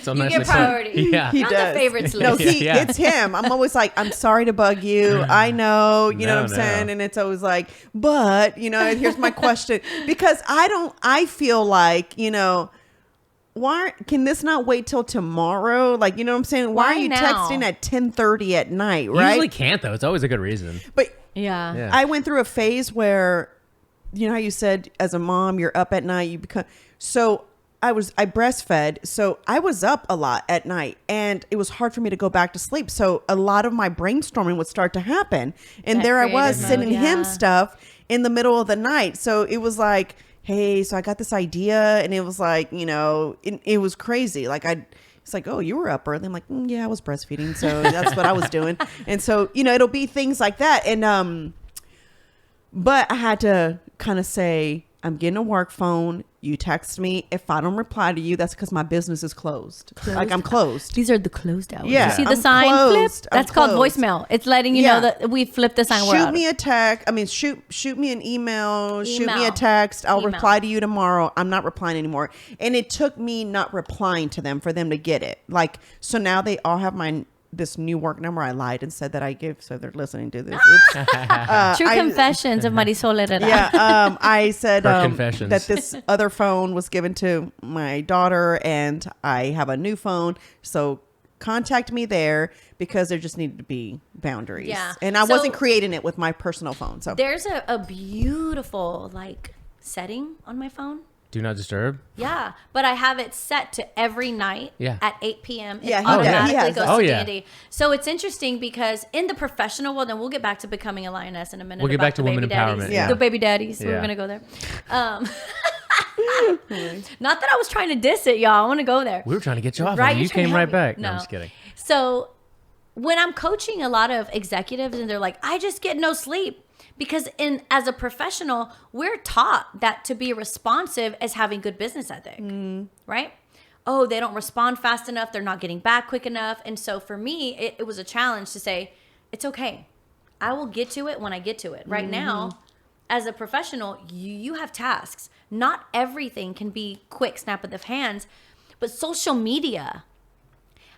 So You nicely get said. priority. Yeah. He You're on the does. favorites No, list. Yeah. it's him. I'm always like, I'm sorry to bug you. I know, you know No, what I'm no. saying? And it's always like, but, you know, and here's my question. Because I feel like, you know, why can this not wait till tomorrow? Like, you know what I'm saying? Why Why are you now? texting at 10:30 at night, You right? usually can't though. It's always a good reason. But Yeah. Yeah. I went through a phase where, you know how you said as a mom, you're up at night, you become, so I breastfed. So I was up a lot at night and it was hard for me to go back to sleep. So a lot of my brainstorming would start to happen. And That there I was creative sending mode, him yeah. stuff in the middle of the night. So it was like, hey, so I got this idea, and it was like, you know, it was crazy. Like it's like, oh, you were up early. I'm like, yeah, I was breastfeeding, so that's what I was doing. And so, you know, it'll be things like that. And but I had to kind of say, I'm getting a work phone. You text me. If I don't reply to you, that's because my business is closed. Like I'm closed. These are the closed hours. Yeah, You see the I'm sign closed. flip? That's I'm called closed. voicemail. It's letting you Yeah. know that we flipped the sign. We're Shoot out. me a text. I mean, shoot me an email. Shoot me a Email. text. I'll Email. reply to you tomorrow. I'm not replying anymore. And it took me not replying to them for them to get it. Like, so now they all have this new work number. I lied and said that I give, so they're listening to this. Oops. True confessions of Marisol Herrera. Yeah, I said Her confessions. that this other phone was given to my daughter, and I have a new phone. So contact me there because there just needed to be boundaries. Yeah. And I So- wasn't creating it with my personal phone. So There's a beautiful like setting on my phone. Do not disturb. Yeah, but I have it set to every night Yeah. at 8 p.m. It Yeah, he does. He automatically has goes that. to Oh, yeah. D&D. So it's interesting because in the professional world, and we'll get back to becoming a lioness in a minute. We'll get about back to the women baby daddies. empowerment, yeah. The baby daddies. Yeah. We're going to go there. Not that I was trying to diss it, y'all. I want to go there. We were trying to get you off. Right, And you're you trying to came help right me. back. No, No. I'm just kidding. So when I'm coaching a lot of executives and they're like, I just get no sleep. Because as a professional, we're taught that to be responsive is having good business ethic, right? Oh, they don't respond fast enough. They're not getting back quick enough. And so for me, it was a challenge to say, it's okay. I will get to it when I get to it. Right now, as a professional, you have tasks. Not everything can be quick snap of the hands, but social media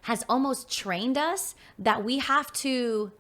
has almost trained us that we have to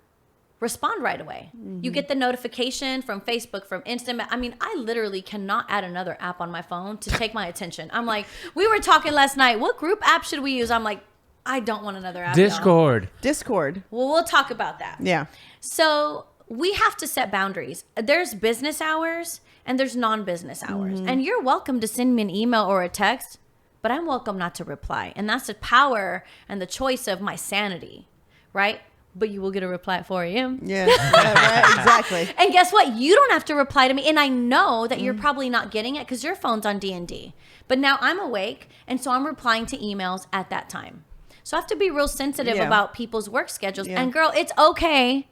respond right away. You get the notification from Facebook, from Instant. I mean, I literally cannot add another app on my phone to take my attention. I'm like, we were talking last night. What group app should we use? I'm like, I don't want another app. y'all. Discord. Well, we'll talk about that. yeah. So we have to set boundaries. There's business hours and there's non-business hours. And you're welcome to send me an email or a text, but I'm welcome not to reply. And that's the power and the choice of my sanity, right? But you will get a reply at 4 a.m. Yeah, right, exactly. And guess what? You don't have to reply to me. And I know that you're probably not getting it because your phone's on D&D. But now I'm awake, and so I'm replying to emails at that time. So I have to be real sensitive Yeah. about people's work schedules. Yeah. And girl, it's okay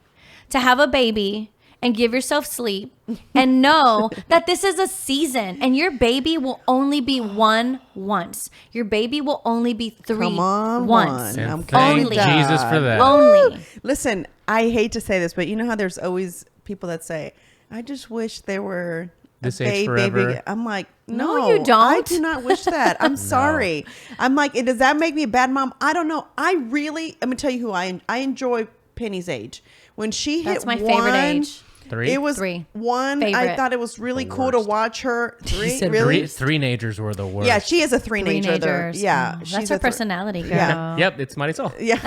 to have a baby and give yourself sleep and know that this is a season and your baby will only be one once. Your baby will only be three Come on, once. one. And I'm thank Only. Jesus for that. Only. Listen, I hate to say this, but you know how there's always people that say, I just wish there were This age forever. I'm like, No, no, you don't. I do not wish that. I'm sorry. I'm like, does that make me a bad mom? I don't know. I'm gonna tell you who I enjoy Penny's age. When she That's hit my favorite age. 3? It was 3. 1. I Favorite. thought it was really The cool to worst. watch her. 3, said really? Three-nagers were the worst. Yeah, she is a three-nager. Teenagers. Yeah, Oh, she's that's her a personality, girl. Yeah. Yep, it's Mighty Soul. Yeah.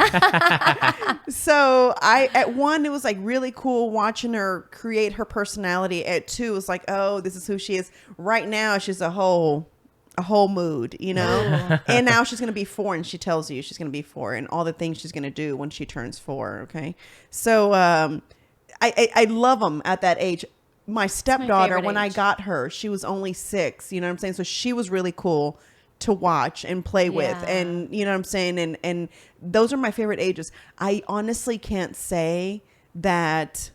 So at 1, it was like really cool watching her create her personality. At 2, it was like, oh, this is who she is. Right now, she's a whole mood, you know. And now she's gonna be 4, and she tells you she's gonna be 4, and all the things she's gonna do when she turns 4. Okay, so I love them at that age. My stepdaughter, favorite when I age. got her, she was only 6. You know what I'm saying? So she was really cool to watch and play with, Yeah. and you know what I'm saying. And those are my favorite ages. I honestly can't say that.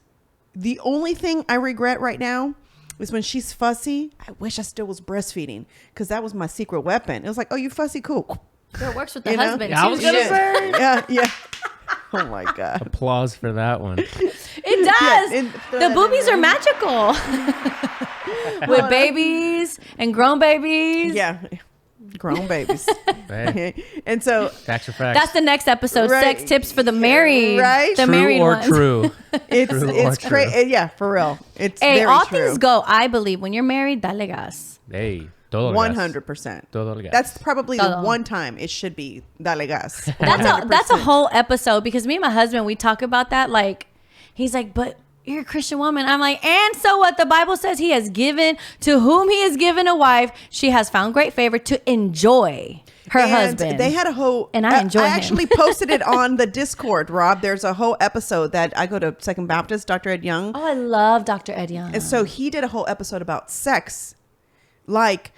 The only thing I regret right now is when she's fussy. I wish I still was breastfeeding, because that was my secret weapon. It was like, oh, you fussy, cool. It works with the You know? husband, Yeah, I too. was gonna say. Yeah. Oh my god. Applause for that one. It does. and throw The that boobies in are magical. With babies and grown babies. Yeah. Grown babies. Hey, And so facts are facts. That's the next episode. Right. Sex tips for the married. Right. The true married or ones. true. it's True or true. crazy. Yeah, for real. It's Hey, very all true. things go. I believe when you're married, dale gas. Hey, todo gas. 100%. Todo gas. That's probably the Todo. one time it should be dale gas. That's a whole episode, because me and my husband, we talk about that. Like, he's like, but you're a Christian woman. I'm like, and so what? The Bible says he has given to whom he has given a wife. She has found great favor to enjoy her And husband. They had a whole, And I enjoy I him. actually posted it on the Discord, Rob. There's a whole episode that I go to Second Baptist, Dr. Ed Young. Oh, I love Dr. Ed Young. And so he did a whole episode about sex. Like,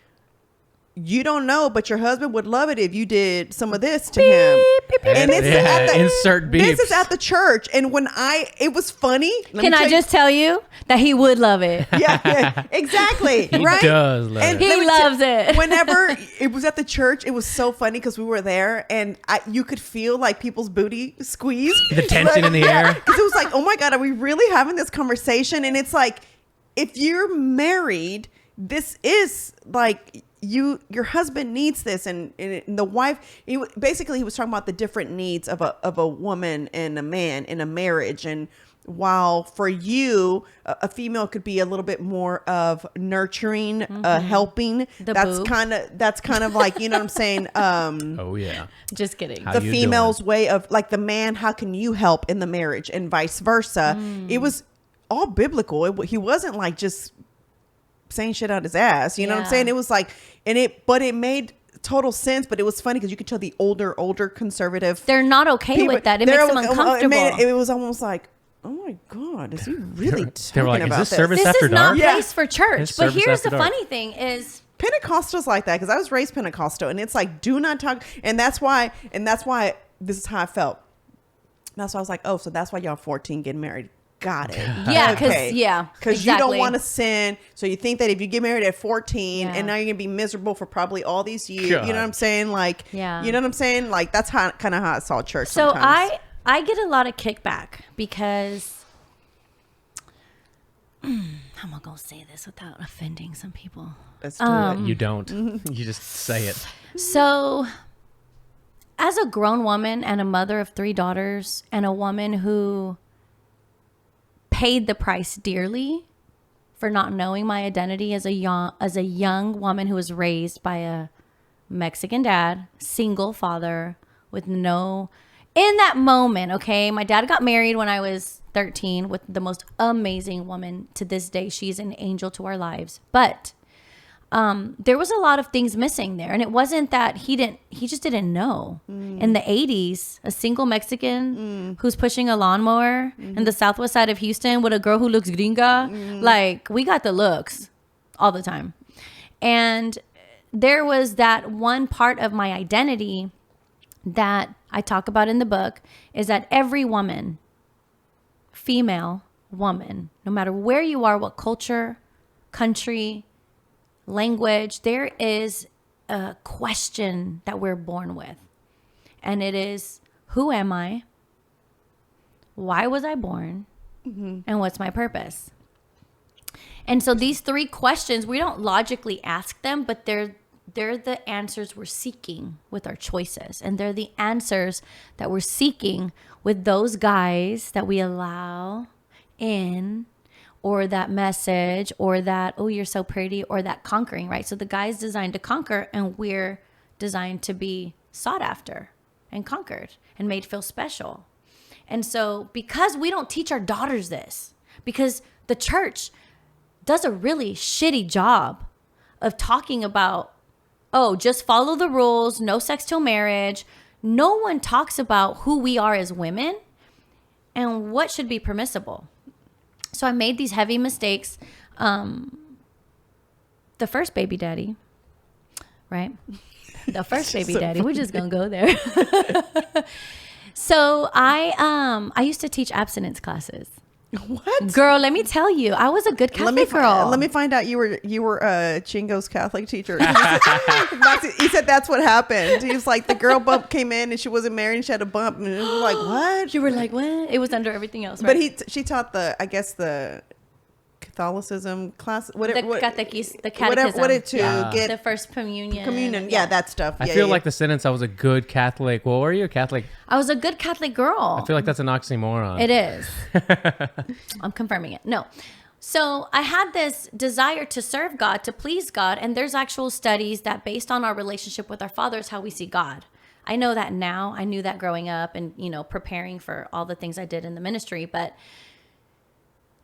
you don't know, but your husband would love it if you did some of this to him. And it's at the, insert beeps. this is at the church. And when it was funny. Let Can me I tell just tell you that he would love it? yeah, exactly. He right? does love it. He let me loves it. Whenever it was at the church, it was so funny because we were there, and you could feel like people's booty squeeze. The tension in the air. Because it was like, oh my God, are we really having this conversation? And it's like, if you're married, this is like, your husband needs this, and the wife. Basically, he was talking about the different needs of a woman and a man in a marriage. And while for you, a female could be a little bit more of nurturing, helping. That's boob. kind of like, you know what I'm saying. Oh yeah. Just kidding. How The you female's doing? way of like the man. How can you help in the marriage, and vice versa? It was all biblical. He wasn't like just saying shit out his ass. You know what I'm Yeah. saying? It was like, but it made total sense. But it was funny because you could tell the older conservative. They're not okay people- with that. It they're makes them almost- uncomfortable. It was almost like, oh my God, is he really They were like, talking is about this service This after is not dark? Yeah. place for church. It's But service here's after the dark. funny thing is, Pentecostals like that, because I was raised Pentecostal, and it's like, do not talk. And that's why this is how I felt. That's why I was like, oh, so that's why y'all 14 getting married. Got it. Yeah, 'cause- yeah, because you don't exactly. want to sin. So you think that if you get married at 14 Yeah. and now you're gonna be miserable for probably all these years, God. you know what I'm saying? Like, Yeah. you know what I'm saying? Like, that's kind of how I saw church. so sometimes. I get a lot of kickback because I'm not gonna say this without offending some people. Let's do it. You don't. You just say it. So, as a grown woman and a mother of 3 daughters, and a woman who paid the price dearly for not knowing my identity as a young woman who was raised by a Mexican dad, single father with no, in that moment, okay, my dad got married when I was 13 with the most amazing woman. To this day, she's an angel to our lives. But there was a lot of things missing there. And it wasn't that he just didn't know. In the 80s, a single Mexican who's pushing a lawnmower in the southwest side of Houston with a girl who looks gringa, like, we got the looks all the time. And there was that one part of my identity that I talk about in the book, is that every woman, female woman, no matter where you are, what culture, country, language, there is a question that we're born with. And it is, who am I? Why was I born? And what's my purpose? And so these 3 questions, we don't logically ask them, but they're the answers we're seeking with our choices. And they're the answers that we're seeking with those guys that we allow in, or that message, or that, oh, you're so pretty, or that conquering, right? So the guy's designed to conquer, and we're designed to be sought after and conquered and made feel special. And so because we don't teach our daughters this, because the church does a really shitty job of talking about, oh, just follow the rules, no sex till marriage. No one talks about who we are as women and what should be permissible. So I made these heavy mistakes. The first baby daddy, right? The first baby daddy. We're just gonna go there. So I used to teach abstinence classes. What? Girl, let me tell you, I was a good Catholic girl. Let me find out you were Chingo's Catholic teacher. He said that's what happened. He was like, the girl bump came in and she wasn't married and she had a bump, and it was like, what? You were like, what? It was under everything else, right? But she taught the Catholicism class, the catechism, get the first communion, yeah, that stuff. I feel like the sentence, I was a good Catholic. Well, were you a Catholic? I was a good Catholic girl. I feel like that's an oxymoron. It is. I'm confirming it. No. So I had this desire to serve God, to please God, and there's actual studies that based on our relationship with our Father is how we see God. I know that now. I knew that growing up and, preparing for all the things I did in the ministry, but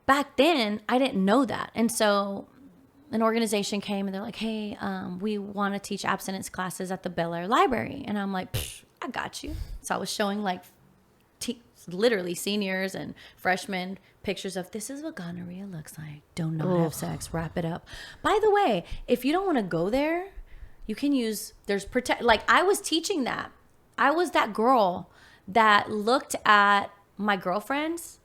back then, I didn't know that. And so an organization came and they're like, hey, we want to teach abstinence classes at the Bel Air Library. And I'm like, I got you. So I was showing like literally seniors and freshmen pictures of, this is what gonorrhea looks like. Don't not have sex. Wrap it up. By the way, if you don't want to go there, you can use, like I was teaching that. I was that girl that looked at my girlfriends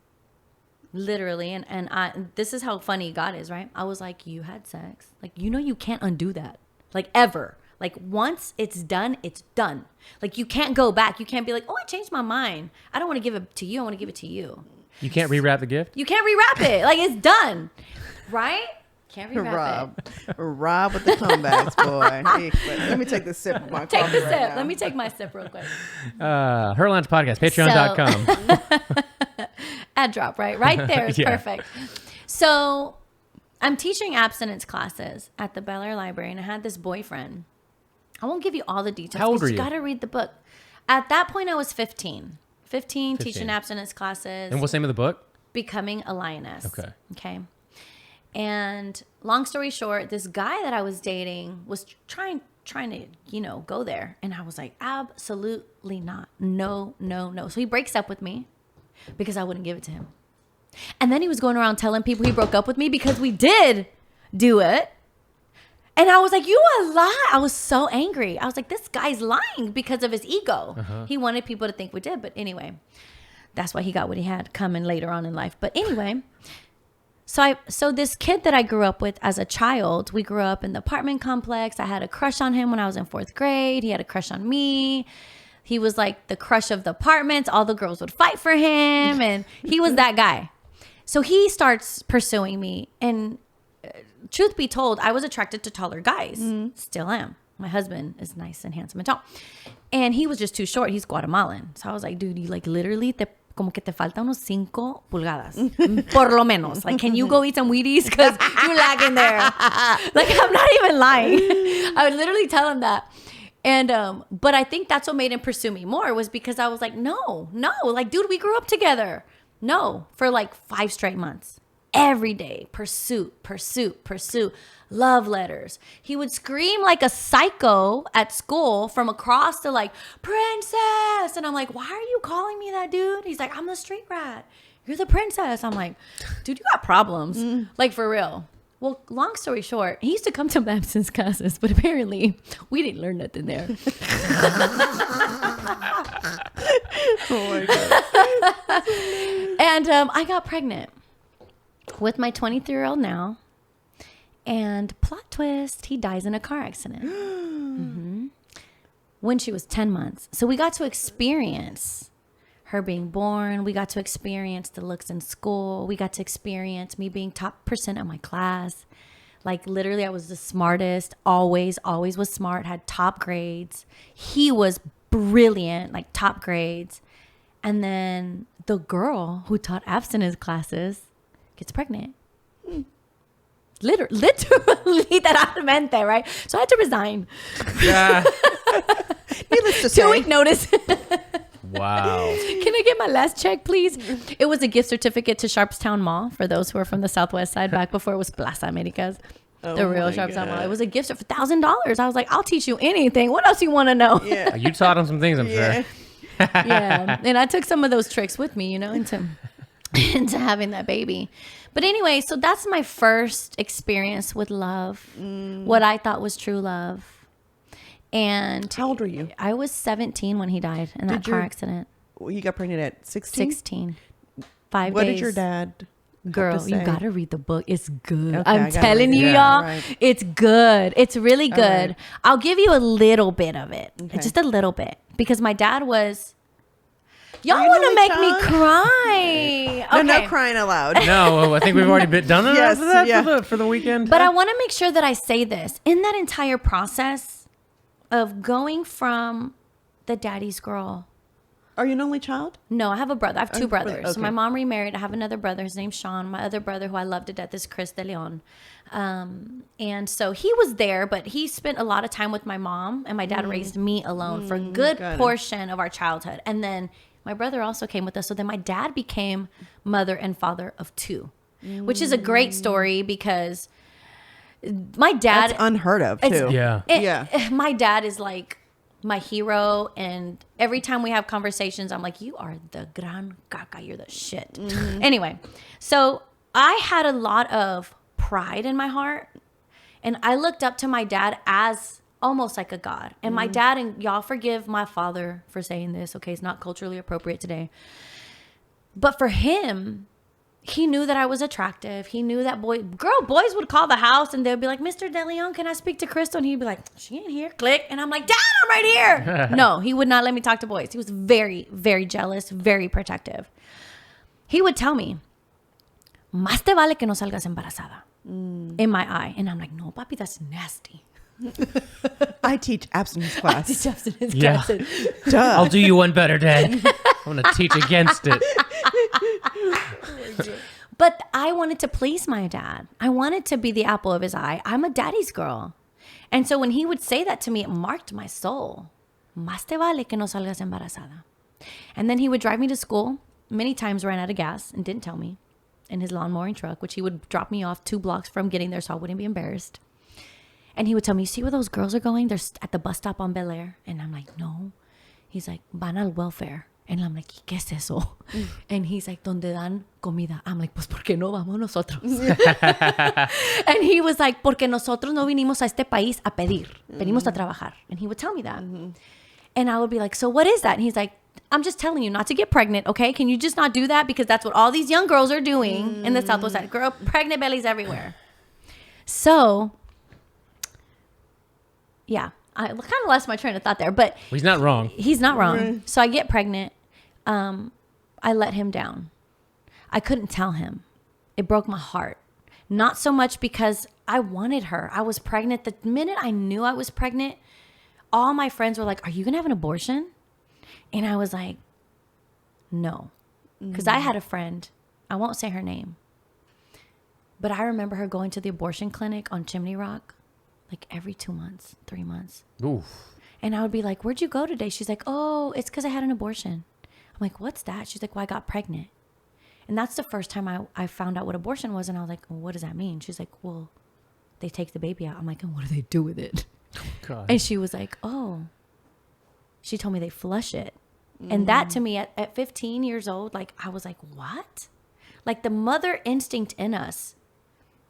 literally, and this is how funny God is, right? I was like, you had sex. Like, you can't undo that. Like, ever. Like, once it's done, it's done. Like, you can't go back. You can't be like, oh, I changed my mind. I don't want to give it to you. I want to give it to you. You can't rewrap the gift? You can't rewrap it. Like, it's done. Right? Can't rewrap it. Rob with the comebacks, boy. Let me take the sip of my coffee. Take the sip. Let me take my sip real quick. Her Lounge Podcast, patreon.com. Ad drop, right? Right there is perfect. So I'm teaching abstinence classes at the Bel Air Library, and I had this boyfriend. I won't give you all the details. How old were you? You got to read the book. At that point, I was 15, teaching abstinence classes. And what's the name of the book? Becoming a Lioness. Okay. And long story short, this guy that I was dating was trying to, go there. And I was like, absolutely not. No. So he breaks up with me because I wouldn't give it to him. And then he was going around telling people he broke up with me because we did do it. And I was like, you a lie. I was so angry. I was like, this guy's lying because of his ego. He wanted people to think we did. But anyway, that's why he got what he had coming later on in life. But anyway, so this kid that I grew up with as a child, we grew up in the apartment complex. I had a crush on him when I was in 4th grade. He had a crush on me. He was like the crush of the apartments. All the girls would fight for him. And he was that guy. So he starts pursuing me. And truth be told, I was attracted to taller guys. Still am. My husband is nice and handsome and tall. And he was just too short. He's Guatemalan. So I was like, dude, you like literally como que te falta unos 5 pulgadas. Por lo menos. Like, can you go eat some Wheaties? Because you're lagging there. Like, I'm not even lying. I would literally tell him that. And, but I think that's what made him pursue me more, was because I was like, no. Like, dude, we grew up together. No, for like 5 straight months. Every day, pursuit. Love letters. He would scream like a psycho at school from across to like, princess. And I'm like, why are you calling me that, dude? He's like, I'm the street rat. You're the princess. I'm like, dude, you got problems. Like, for real. Well, long story short, he used to come to my abstinence classes, but apparently we didn't learn nothing there. Oh my God. And I got pregnant with my 23-year-old now. And plot twist, he dies in a car accident. When she was 10 months. So we got to experience her being born. We got to experience the looks in school. We got to experience me being top percent of my class. Like literally I was the smartest, always was smart, had top grades. He was brilliant, like top grades. And then the girl who taught abstinence classes gets pregnant. Literally literalmente, right? So I had to resign. Yeah. Needless to say. 2 week notice. Wow. Can I get my last check, please? It was a gift certificate to Sharpstown Mall for those who are from the Southwest side, back before it was Plaza Americas. The real Sharpstown Mall. It was a gift for $1,000. I was like, I'll teach you anything. What else you want to know? Yeah. You taught him some things, I'm sure. Yeah. And I took some of those tricks with me, into having that baby. But anyway, so that's my first experience with love, what I thought was true love. And How old were you? I was 17 when he died in that car accident. Well, you got pregnant at 16? 16. 5 days. What did your dad Girl, have to say? you gotta read the book. It's good. Okay, I'm I gotta telling read you, it. y'all. Yeah, right. It's good. It's really good. right. I'll give you a little bit of it. Okay. Just a little bit. Because my dad was... Y'all Are you want to an make only me cry. No, Okay. no crying aloud. No, I think we've already done it Yes, for that yeah. for the weekend. But I want to make sure that I say this. In that entire process of going from the daddy's girl... Are you an only child? No, I have a brother. I have two brothers. okay. So my mom remarried. I have another brother. His name's Sean. My other brother, who I love to death, is Chris de Leon. And so he was there, but he spent a lot of time with my mom, and my dad raised me alone for a good got it. portion of our childhood. And then my brother also came with us. So then my dad became mother and father of two, which is a great story because my dad... That's unheard of, too. yeah. My dad is like my hero, and every time we have conversations, I'm like, you are the gran caca, you're the shit. Anyway, so I had a lot of pride in my heart, and I looked up to my dad as almost like a god. And my dad, and y'all forgive my father for saying this, okay, it's not culturally appropriate today, but for him, he knew that I was attractive. He knew that boys would call the house and they'd be like, Mr. De Leon, can I speak to Crystal? And he'd be like, she ain't here. Click. And I'm like, Dad, I'm right here. No, he would not let me talk to boys. He was very, very jealous, very protective. He would tell me, más te vale que no salgas embarazada, in my eye. And I'm like, no, papi, that's nasty. I teach abstinence class. Yeah. Duh. I'll do you one better, Dad. I'm going to teach against it. But I wanted to please my dad. I wanted to be the apple of his eye. I'm a daddy's girl. And so when he would say that to me, it marked my soul. Más te vale que no salgas embarazada. And then he would drive me to school. Many times ran out of gas and didn't tell me in his lawn mowing truck, which he would drop me off 2 blocks from getting there so I wouldn't be embarrassed. And he would tell me, you see where those girls are going? They're at the bus stop on Bel Air. And I'm like, no. He's like, van al welfare. And I'm like, ¿qué es eso? And he's like, ¿dónde dan comida? I'm like, pues, ¿por qué no vamos nosotros? And he was like, porque nosotros no vinimos a este país a pedir. Venimos a trabajar. And he would tell me that. And I would be like, so what is that? And he's like, I'm just telling you not to get pregnant, okay? Can you just not do that? Because that's what all these young girls are doing in the Southwest side. Girl, pregnant bellies everywhere. So, yeah. I kind of lost my train of thought there, but Well, he's not wrong. he's not wrong. So I get pregnant. I let him down. I couldn't tell him. It broke my heart. Not so much because I wanted her. I was pregnant. The minute I knew I was pregnant, all my friends were like, are you going to have an abortion? And I was like, no. Because I had a friend. I won't say her name. But I remember her going to the abortion clinic on Chimney Rock like every 2 months, 3 months. Oof. And I would be like, where'd you go today? She's like, oh, it's because I had an abortion. I'm like, what's that? She's like, well, I got pregnant. And that's the first time I found out what abortion was. And I was like, well, what does that mean? She's like, well, they take the baby out. I'm like, and what do they do with it? God. And she was like, oh. She told me they flush it. And that to me at 15 years old, like, I was like, what? Like, the mother instinct in us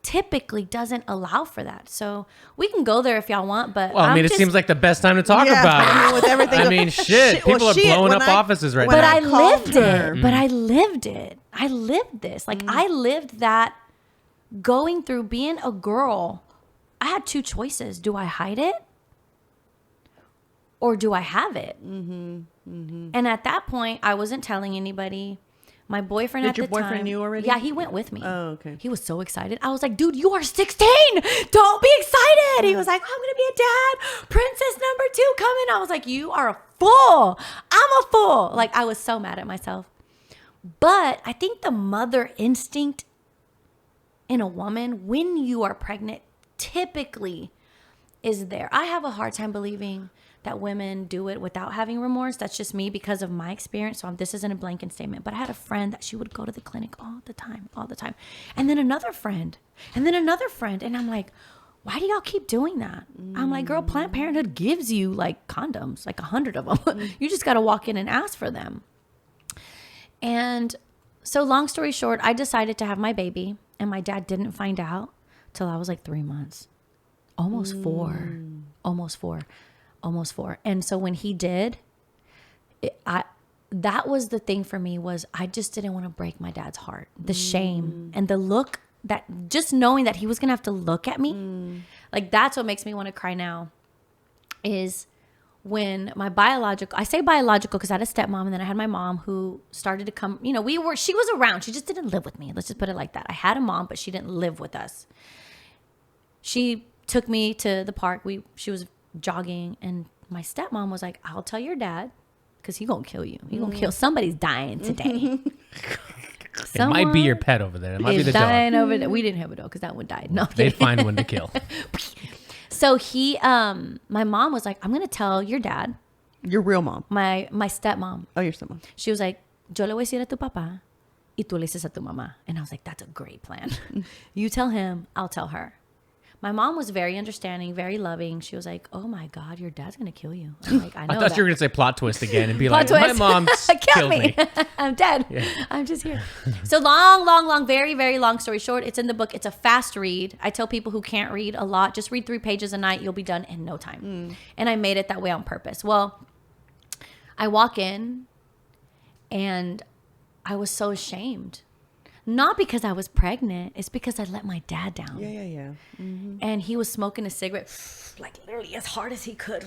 typically doesn't allow for that. So we can go there if y'all want, but Well, I mean, it seems like the best time to talk Yeah, about it. I mean, with everything. I mean, shit. Well, People are shit, blowing when up offices right when but now. I called lived her. it. But I lived it. I lived this. Like, I lived that going through being a girl. I had 2 choices. Do I hide it? or do I have it? And at that point, I wasn't telling anybody. My boyfriend at the time. Did your boyfriend knew already? Yeah, he went with me. Oh, okay. He was so excited. I was like, dude, you are 16. Don't be excited. He was like, I'm going to be a dad. Princess number 2 coming. I was like, you are a fool. I'm a fool. Like, I was so mad at myself. But I think the mother instinct in a woman when you are pregnant typically is there. I have a hard time believing that women do it without having remorse. That's just me because of my experience. So this isn't a blanket statement, but I had a friend that she would go to the clinic all the time. And then another friend, and then another friend. And I'm like, why do y'all keep doing that? I'm like, girl, Planned Parenthood gives you like condoms, like 100 of them. You just got to walk in and ask for them. And so long story short, I decided to have my baby, and my dad didn't find out till I was like 3 months, almost 4. And so when he did, that was the thing for me, was I just didn't want to break my dad's heart. The shame and the look, that just knowing that he was going to have to look at me, like that's what makes me want to cry now, is when my biological, I say biological because I had a stepmom, and then I had my mom who started to come, she was around. She just didn't live with me. Let's just put it like that. I had a mom, but she didn't live with us. She took me to the park. She was jogging, and my stepmom was like, I'll tell your dad because he gonna kill you. He gonna kill, somebody's dying today. It might be your pet over there. It might be the dog. Over there. We didn't have a dog because that one died. No, they'd find one to kill. So my mom was like, I'm gonna tell your dad. Your real mom? My stepmom. Oh, your stepmom. She was like, yo le voy a decir a tu papá y tú le dices a tu mamá. And I was like, that's a great plan. You tell him, I'll tell her. My mom was very understanding, very loving. She was like, oh my God, your dad's going to kill you. I'm like, I know I thought that. you were going to say plot twist again and be Plot like, twist. my mom killed me. I'm dead. Yeah. I'm just here. So long, very, very long story short, it's in the book. It's a fast read. I tell people who can't read a lot, just read 3 pages a night. You'll be done in no time. And I made it that way on purpose. Well, I walk in and I was so ashamed. Not because I was pregnant. It's because I let my dad down. Yeah. Mm-hmm. And he was smoking a cigarette, like literally as hard as he could.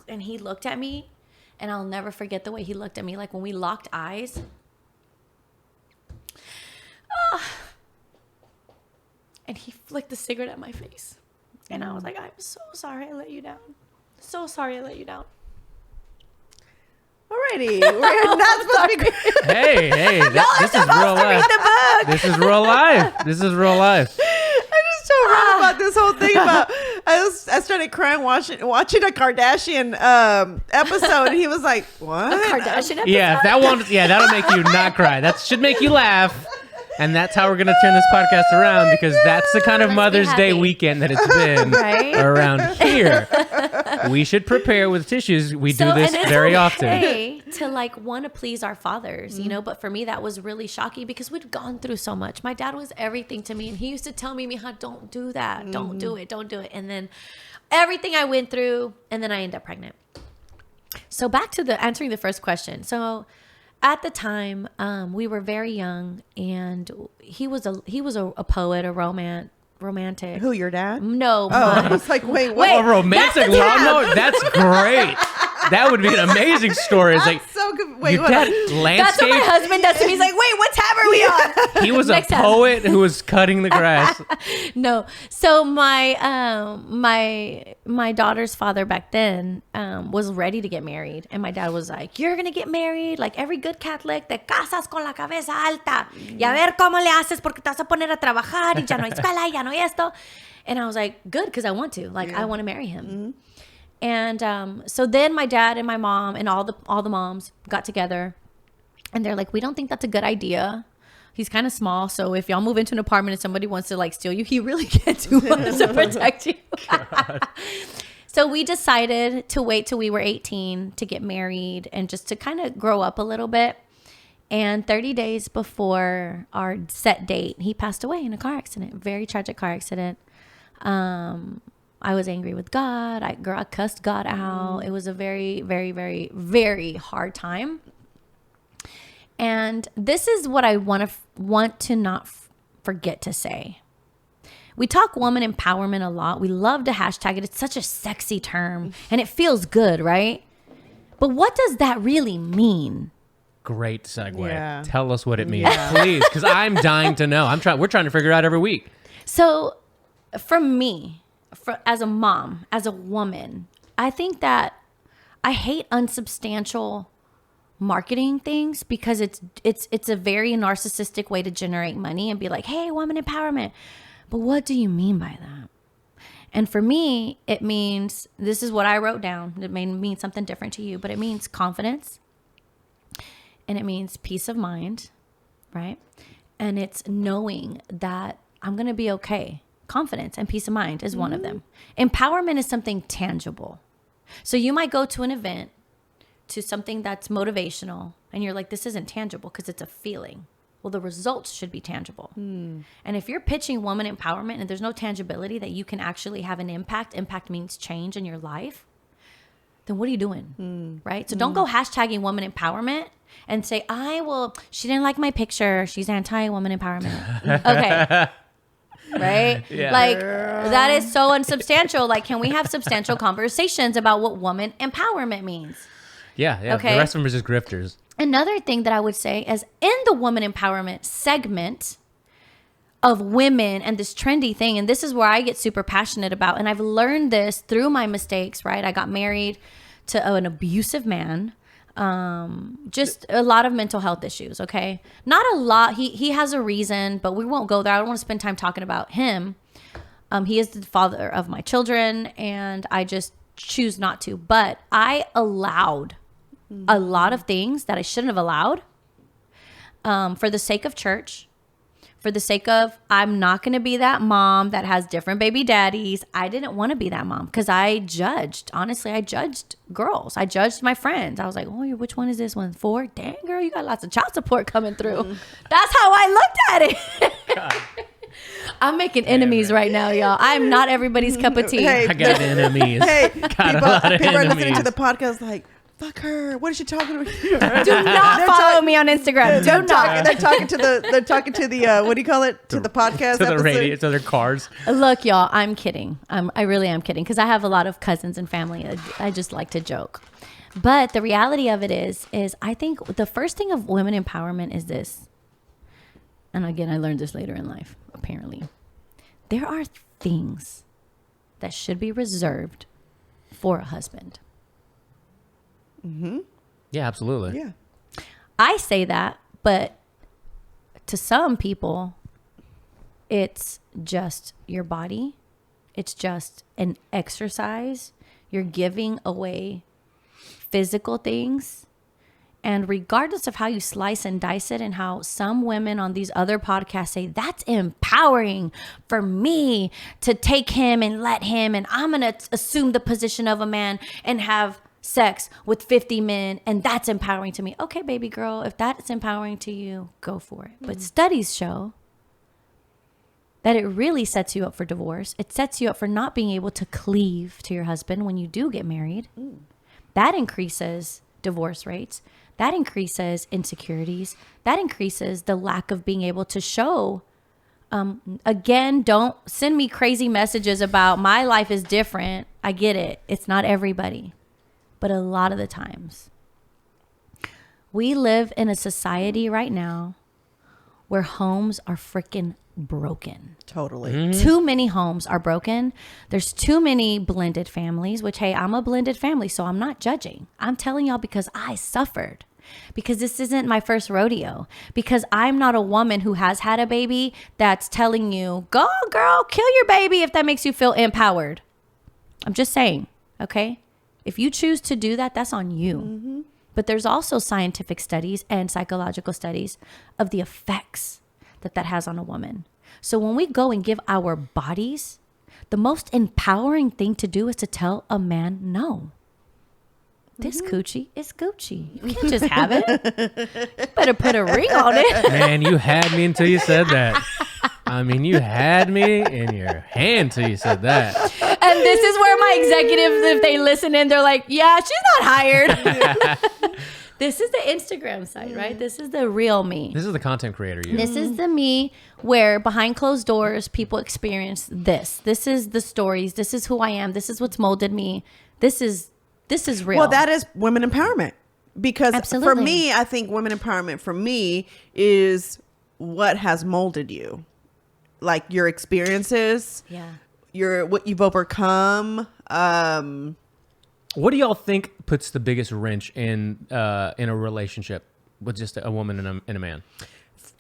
And he looked at me, and I'll never forget the way he looked at me. Like when we locked eyes. And he flicked the cigarette at my face. And I was like, I'm so sorry I let you down. So sorry I let you down. Alrighty, we're not supposed to be. Hey, this is real life. This is real life. This is real life. I just told Ron about this whole thing about. I started crying watching a Kardashian episode, and he was like, "What?" A Kardashian episode? Yeah, that'll make you not cry. That should make you laugh. And that's how we're going to turn this podcast around, because that's the kind of Mother's Day weekend that it's been around here. We should prepare with tissues. We do this very often. To like want to please our fathers, but for me that was really shocking because we'd gone through so much. My dad was everything to me, and he used to tell me, Mija, don't do that. Don't do it. And then everything I went through, and then I ended up pregnant. So back to answering the first question. So at the time, we were very young, and he was a poet, a romantic. Who, your dad? No. I was like, wait, what? A romantic love note? That's great. That would be an amazing story. It's like, so good. Wait, your dad landscape. That's what my husband does to me. He's like, wait, what tab are we on? He was a poet who was cutting the grass. No. So my daughter's father back then was ready to get married. And my dad was like, you're going to get married like every good Catholic. Te casas con la cabeza alta. Y a ver cómo le haces porque te vas a poner a trabajar y ya no hay escuela, ya no hay esto. And I was like, good, because I want to. Like, I want to marry him. Mm-hmm. And so then my dad and my mom and all the moms got together, and they're like, we don't think that's a good idea. He's kind of small, so if y'all move into an apartment and somebody wants to like steal you, he really can't do much to protect you. So we decided to wait till we were 18 to get married and just to kind of grow up a little bit. And 30 days before our set date, he passed away in a car accident, very tragic car accident. I was angry with God. I cussed God out. It was a very, very, very, very hard time. And this is what I want to not forget to say. We talk woman empowerment a lot. We love to hashtag it. It's such a sexy term and it feels good, right? But what does that really mean? Great segue. Yeah. Tell us what it means, please, because I'm dying to know. We're trying to figure it out every week. So for me, as a mom, as a woman, I think that I hate unsubstantial marketing things because it's a very narcissistic way to generate money and be like, hey, woman empowerment. But what do you mean by that? And for me, it means, this is what I wrote down. It may mean something different to you, but it means confidence. And it means peace of mind, right? And it's knowing that I'm going to be okay. Confidence and peace of mind is one of them. Empowerment is something tangible. So you might go to an event, to something that's motivational, and you're like, this isn't tangible because it's a feeling. Well, the results should be tangible. And if you're pitching woman empowerment and there's no tangibility that you can actually have an impact means change in your life, then what are you doing? Right? So don't go hashtagging woman empowerment and say, she didn't like my picture. She's anti-woman empowerment. Okay. Right? Yeah. Like, that is so unsubstantial. Like, can we have substantial conversations about what woman empowerment means? Yeah. Okay. The rest of them are just grifters. Another thing that I would say is in the woman empowerment segment of women and this trendy thing, and this is where I get super passionate about, and I've learned this through my mistakes, right? I got married to an abusive man. Just a lot of mental health issues, okay? Not a lot. He has a reason, but we won't go there. I don't want to spend time talking about him. He is the father of my children, and I just choose not to. But I allowed a lot of things that I shouldn't have allowed for the sake of church, for the sake of I'm not going to be that mom that has different baby daddies. I didn't want to be that mom because I judged. Honestly, I judged girls. I judged my friends. I was like, oh, which one is this one? 4? Dang, girl, you got lots of child support coming through. That's how I looked at it. I'm making enemies right now, y'all. I'm not everybody's cup of tea. Hey, I got enemies. Hey, Got a lot of people are listening enemies. to the podcast like, fuck her. What is she talking about? Do not follow me on Instagram. Do not. They're talking to the what do you call it? To the podcast To the episode? radio, to their cars. Look, y'all, I'm kidding. I really am kidding because I have a lot of cousins and family. I just like to joke. But the reality of it is I think the first thing of women empowerment is this. And again, I learned this later in life, apparently. There are things that should be reserved for a husband. Yeah, absolutely. Yeah. I say that, but to some people, it's just your body. It's just an exercise. You're giving away physical things. And regardless of how you slice and dice it and how some women on these other podcasts say, that's empowering for me to take him and let him, and I'm going to assume the position of a man and have sex with 50 men, and that's empowering to me. Okay, baby girl, if that's empowering to you, go for it. But studies show that it really sets you up for divorce. It sets you up for not being able to cleave to your husband when you do get married. That increases divorce rates. That increases insecurities. That increases the lack of being able to show. Again, don't send me crazy messages about my life is different. I get it. It's not everybody. But a lot of the times, we live in a society right now where homes are freaking broken. Totally. Too many homes are broken. There's too many blended families, which, hey, I'm a blended family, so I'm not judging. I'm telling y'all because I suffered. Because this isn't my first rodeo. Because I'm not a woman who has had a baby that's telling you, go girl, kill your baby if that makes you feel empowered. I'm just saying, okay? If you choose to do that, that's on you. But there's also scientific studies and psychological studies of the effects that has on a woman. So when we go and give our bodies, the most empowering thing to do is to tell a man no. This coochie is Gucci. You can't just have it. You better put a ring on it. Man, you had me until you said that. I mean, you had me in your hand till you said that. And this is where my executives, if they listen in, they're like, yeah, she's not hired. This is the Instagram side, right? This is the real me. This is the content creator you. This is the me where behind closed doors, people experience this. This is the stories. This is who I am. This is what's molded me. This is real. Well, that is women empowerment. Because Absolutely. for me, I think women empowerment for me is what has molded you. Like your experiences. Yeah. What you've overcome. What do y'all think puts the biggest wrench in a relationship with just a woman and a man?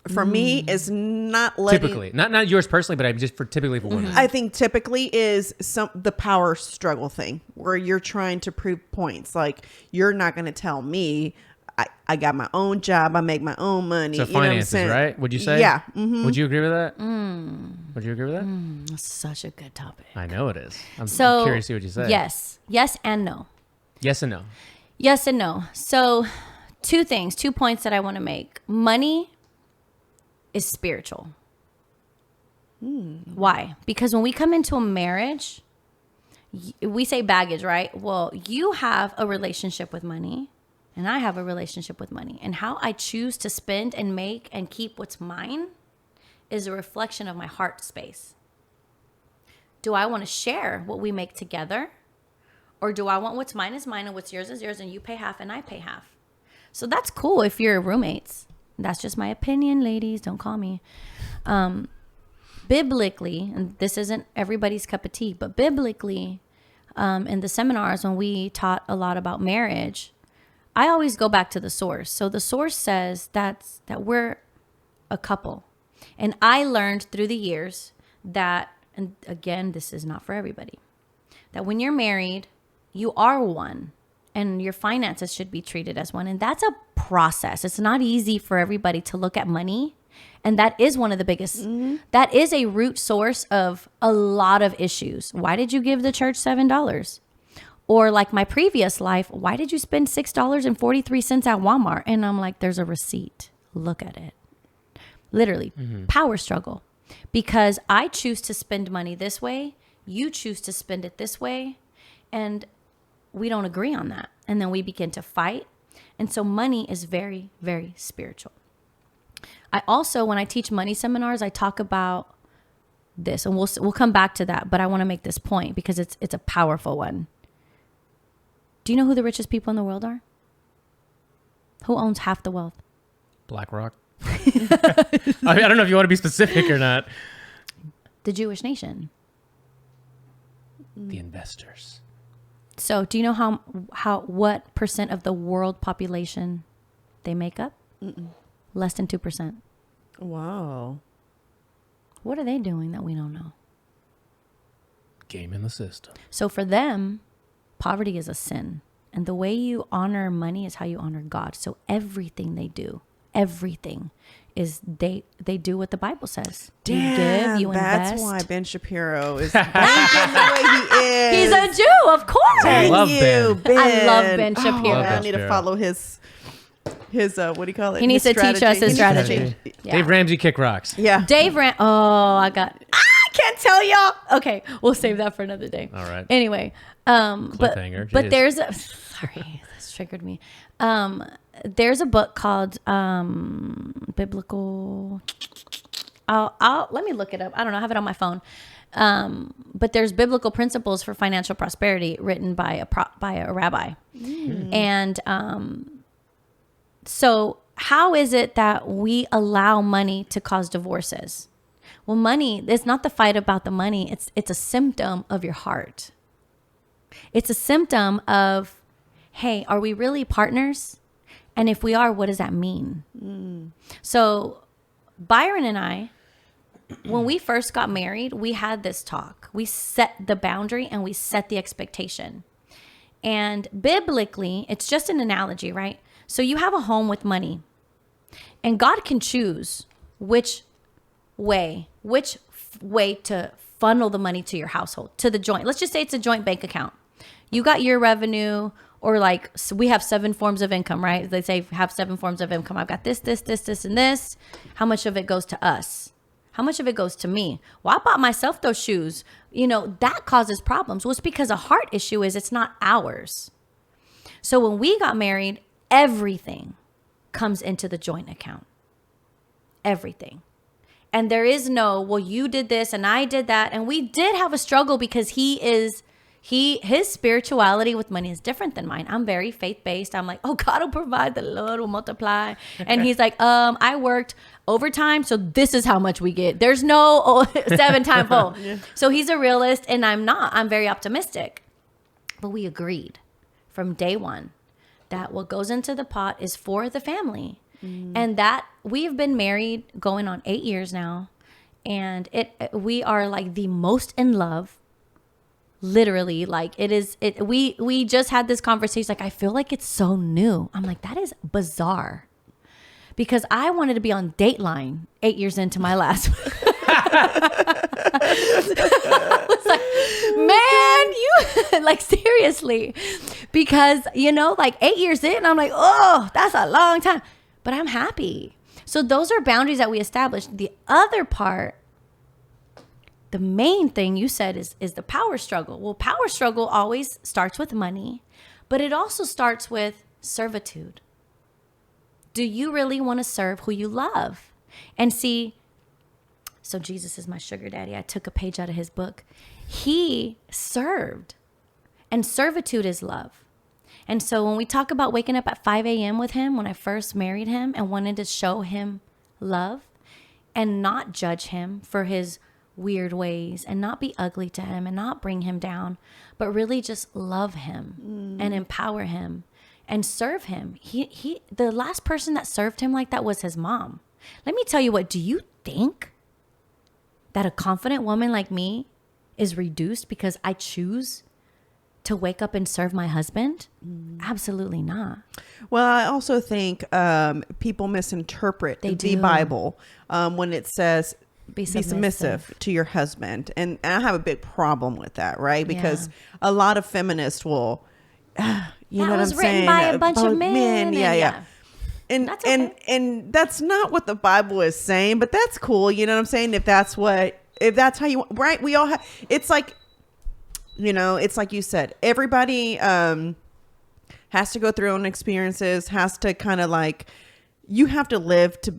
For me, is not letting... Typically. Not yours personally, but typically for women. I think typically is the power struggle thing where you're trying to prove points. Like, you're not going to tell me I got my own job. I make my own money. So finances, right? Would you say? Yeah. Mm-hmm. Would you agree with that? Would you agree with that? That's such a good topic. I know it is. I'm So curious to see what you say. Yes. Yes and no. Yes and no. Yes and no. So 2 points that I want to make. Money is spiritual. Why? Because when we come into a marriage, we say baggage, right? Well, you have a relationship with money and I have a relationship with money. And how I choose to spend and make and keep what's mine is a reflection of my heart space. Do I want to share what we make together? Or do I want what's mine is mine and what's yours is yours and you pay half and I pay half? So that's cool if you're roommates. That's just my opinion, ladies. Don't call me. Biblically, and this isn't everybody's cup of tea, but biblically, in the seminars when we taught a lot about marriage, I always go back to the source. So the source says that we're a couple. And I learned through the years that, and again, this is not for everybody, that when you're married, you are one. And your finances should be treated as one. And that's a process. It's not easy for everybody to look at money. And that is one of the biggest, that is a root source of a lot of issues. Why did you give the church $7? Or like my previous life, why did you spend $6.43 at Walmart? And I'm like, there's a receipt. Look at it. Literally, power struggle. Because I choose to spend money this way. You choose to spend it this way. And we don't agree on that. And then we begin to fight. And so money is very, very spiritual. I also, when I teach money seminars, I talk about this, and we'll come back to that. But I want to make this point because it's a powerful one. Do you know who the richest people in the world are? Who owns half the wealth? BlackRock. I don't know if you want to be specific or not. The Jewish nation. The investors. So do you know what percent of the world population they make up? Less than 2%. Wow. What are they doing that we don't know? Game in the system. So for them, poverty is a sin. And the way you honor money is how you honor God. So everything they do, everything is they do what the Bible says. Damn, you give, you that's invest. why Ben Shapiro is getting the way he is. He's a Jew, of course. I love you, Ben. I love Ben Oh, Shapiro. I need to follow his what do you call it? He needs His to teach us his strategy. strategy. Yeah. Dave Ramsey kick rocks. Yeah. Dave ran. Oh, I can't tell y'all. Okay, we'll save that for another day. All right. Anyway, Cliffhanger. but Jeez. there's a sorry, that's triggered me. There's a book called Biblical. I'll let me look it up. I don't know. I have it on my phone. But there's biblical principles for financial prosperity written by a rabbi, and so how is it that we allow money to cause divorces? Well, money, it's not the fight about the money. It's a symptom of your heart. It's a symptom of, hey, are we really partners? And if we are, what does that mean? So Byron and I, when we first got married, we had this talk. We set the boundary and we set the expectation. And biblically, it's just an analogy, right? So you have a home with money, and God can choose which way to funnel the money to your household, to the joint. Let's just say it's a joint bank account. You got your revenue, or like we have 7 forms of income, right? They say have 7 forms of income. I've got this, and this. How much of it goes to us? How much of it goes to me? Well, I bought myself those shoes. That causes problems. Well, it's because a heart issue is it's not ours. So when we got married, everything comes into the joint account. Everything. And there is no, well, you did this and I did that. And we did have a struggle because his spirituality with money is different than mine. I'm very faith-based. I'm like, oh, God will provide, the Lord will multiply. And he's like, I worked overtime, so this is how much we get. There's no 7 times full. Yeah. So he's a realist and I'm not. I'm very optimistic. But we agreed from day one that what goes into the pot is for the family. And that we've been married going on 8 years now. And we are like the most in love. Literally, like we just had this conversation. Like, I feel like it's so new. I'm like, that is bizarre. Because I wanted to be on Dateline 8 years into my last one. I was like, man, you like seriously. Because, like 8 years in, I'm like, oh, that's a long time. But I'm happy. So those are boundaries that we established. The other part, the main thing you said is the power struggle. Well, power struggle always starts with money, but it also starts with servitude. Do you really want to serve who you love? And see, so Jesus is my sugar daddy. I took a page out of his book. He served, and servitude is love. And so when we talk about waking up at 5 a.m. with him, when I first married him and wanted to show him love and not judge him for his weird ways and not be ugly to him and not bring him down, but really just love him and empower him and serve him. The last person that served him like that was his mom. Let me tell you what, do you think that a confident woman like me is reduced because I choose to wake up and serve my husband? Absolutely not. Well, I also think people misinterpret the Bible when it says be submissive to your husband. And I have a big problem with that, right? Because a lot of feminists will, you know what I'm saying? That was written by a bunch of men. Yeah. And that's okay. and that's not what the Bible is saying, but that's cool. You know what I'm saying? If that's how you, right? We all have, it's like, it's like you said, everybody has to go through own experiences, has to kind of like, you have to live to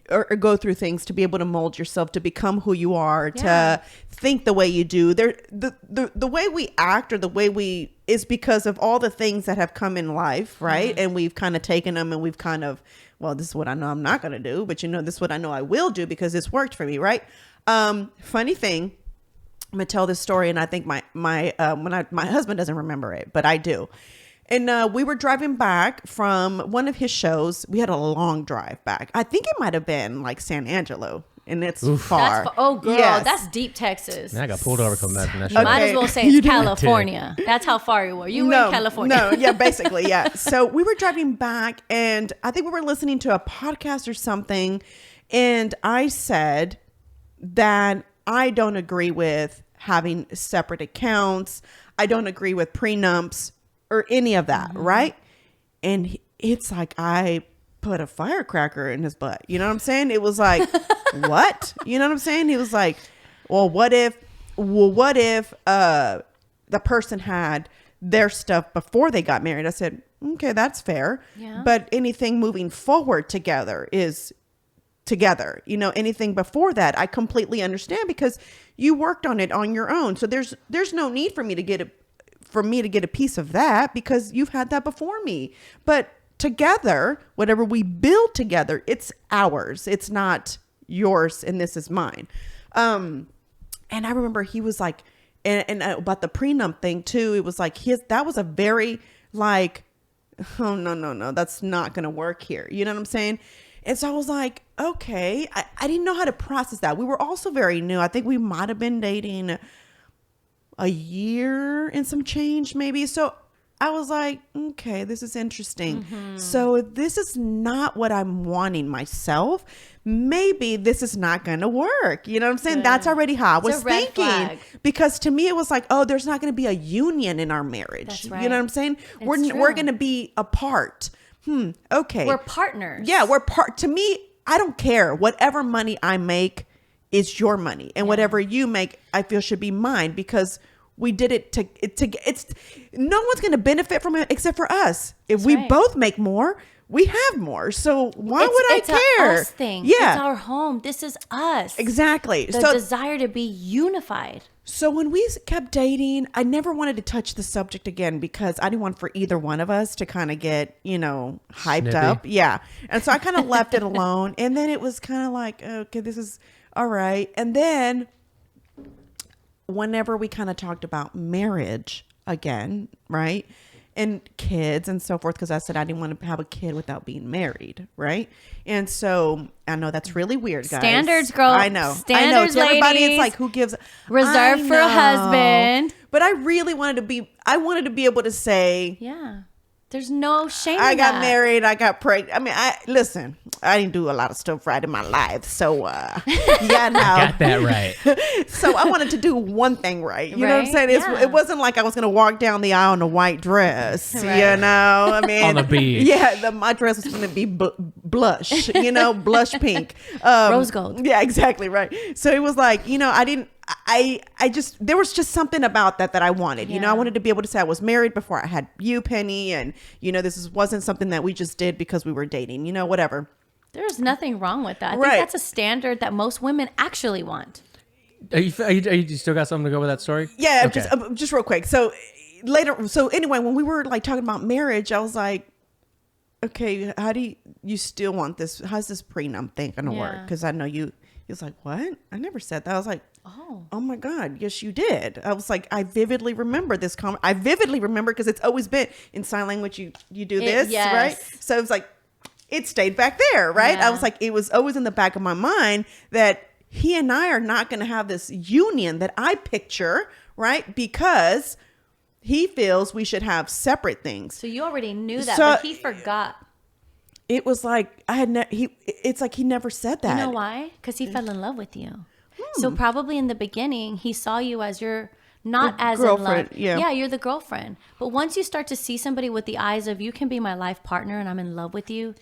or go through things to be able to mold yourself, to become who you are, to think the way you do. The way we act or the way we is because of all the things that have come in life, right? And we've kind of taken them and we've kind of, well, this is what I know I'm not going to do, but this is what I know I will do because it's worked for me, right? Funny thing, I'm gonna tell this story, and I think my husband doesn't remember it, but I do. And we were driving back from one of his shows. We had a long drive back. I think it might have been like San Angelo, and it's far. Oh, girl, that's deep Texas. I got pulled over from that. You might as well say it's California. That's how far you were. You were in California. No, yeah, basically, yeah. So we were driving back, and I think we were listening to a podcast or something, and I said that I don't agree with having separate accounts. I don't agree with prenups or any of that, right? And it's like I put a firecracker in his butt. You know what I'm saying? It was like, what? You know what I'm saying? He was like, well, what if the person had their stuff before they got married? I said, okay, that's fair. Yeah. But anything moving forward together is together. Anything before that, I completely understand because you worked on it on your own. So there's no need for me to get a piece of that because you've had that before me. But together, whatever we build together, it's ours. It's not yours and this is mine. And I remember he was like, and about the prenup thing too, it was like that was a very like, oh no, that's not going to work here. You know what I'm saying? And so I was like, okay, I didn't know how to process that. We were also very new. I think we might have been dating a year and some change maybe. So I was like, okay, this is interesting. So if this is not what I'm wanting myself, maybe this is not going to work. You know what I'm saying? That's already how I was thinking. Because to me, it was like, oh, there's not going to be a union in our marriage. That's right. You know what I'm saying? We're going to be apart. Okay. We're partners. Yeah, to me, I don't care. Whatever money I make is your money. And whatever you make, I feel should be mine because we did it to it's no one's going to benefit from it except for us. If That's we right. both make more, we have more. So why would I it's care? It's a us thing. Yeah. It's our home. This is us. Exactly. The desire to be unified. So when we kept dating, I never wanted to touch the subject again because I didn't want for either one of us to kind of get, hyped Snippy. up. Yeah. And so I kind of left it alone. And then it was kind of like, okay, this is all right. And then whenever we kind of talked about marriage again, right? And kids and so forth, because I said I didn't want to have a kid without being married, right? And so I know that's really weird, guys. Standards, girl. I know. Standards, To everybody, ladies. it's like, who gives? Reserved I for a know. husband. But I really wanted to be able to say, Yeah. There's no shame I in got that. married, I got pregnant. I mean, listen, I didn't do a lot of stuff right in my life. So, yeah, no. Got that right. So I wanted to do one thing right. You know what I'm Right? saying? Yeah. It wasn't like I was going to walk down the aisle in a white dress, Right. you know? I mean, On the beach. Yeah, my dress was going to be blush, blush pink. Rose gold. Yeah, exactly. Right. So it was like, I just, there was just something about that I wanted. I Yeah. wanted to be able to say I was married before I had you, Penny. And, wasn't something that we just did because we were dating, whatever. There's nothing wrong with that. I Right. think that's a standard that most women actually want. Are you still got something to go with that story? Yeah, Okay. just real quick. So anyway, when we were like talking about marriage, I was like, okay, how do you still want this? How's this prenup thing gonna work? Yeah. Because I know you. He was like, what? I never said that. I was like, oh my God, yes, you did. I was like, I vividly remember this comment. I vividly remember because it's always been in sign language. You do this, yes. right? So it was like, it stayed back there, right? Yeah. I was like, it was always in the back of my mind that he and I are not going to have this union that I picture, right? Because he feels we should have separate things. So you already knew that, So- but he forgot. It was like it's like he never said that. You know why? Because he fell in love with you. So probably in the beginning, he saw you as your not The as in girlfriend, love. yeah. Yeah, you're the girlfriend. But once you start to see somebody with the eyes of you can be my life partner and I'm in love with you,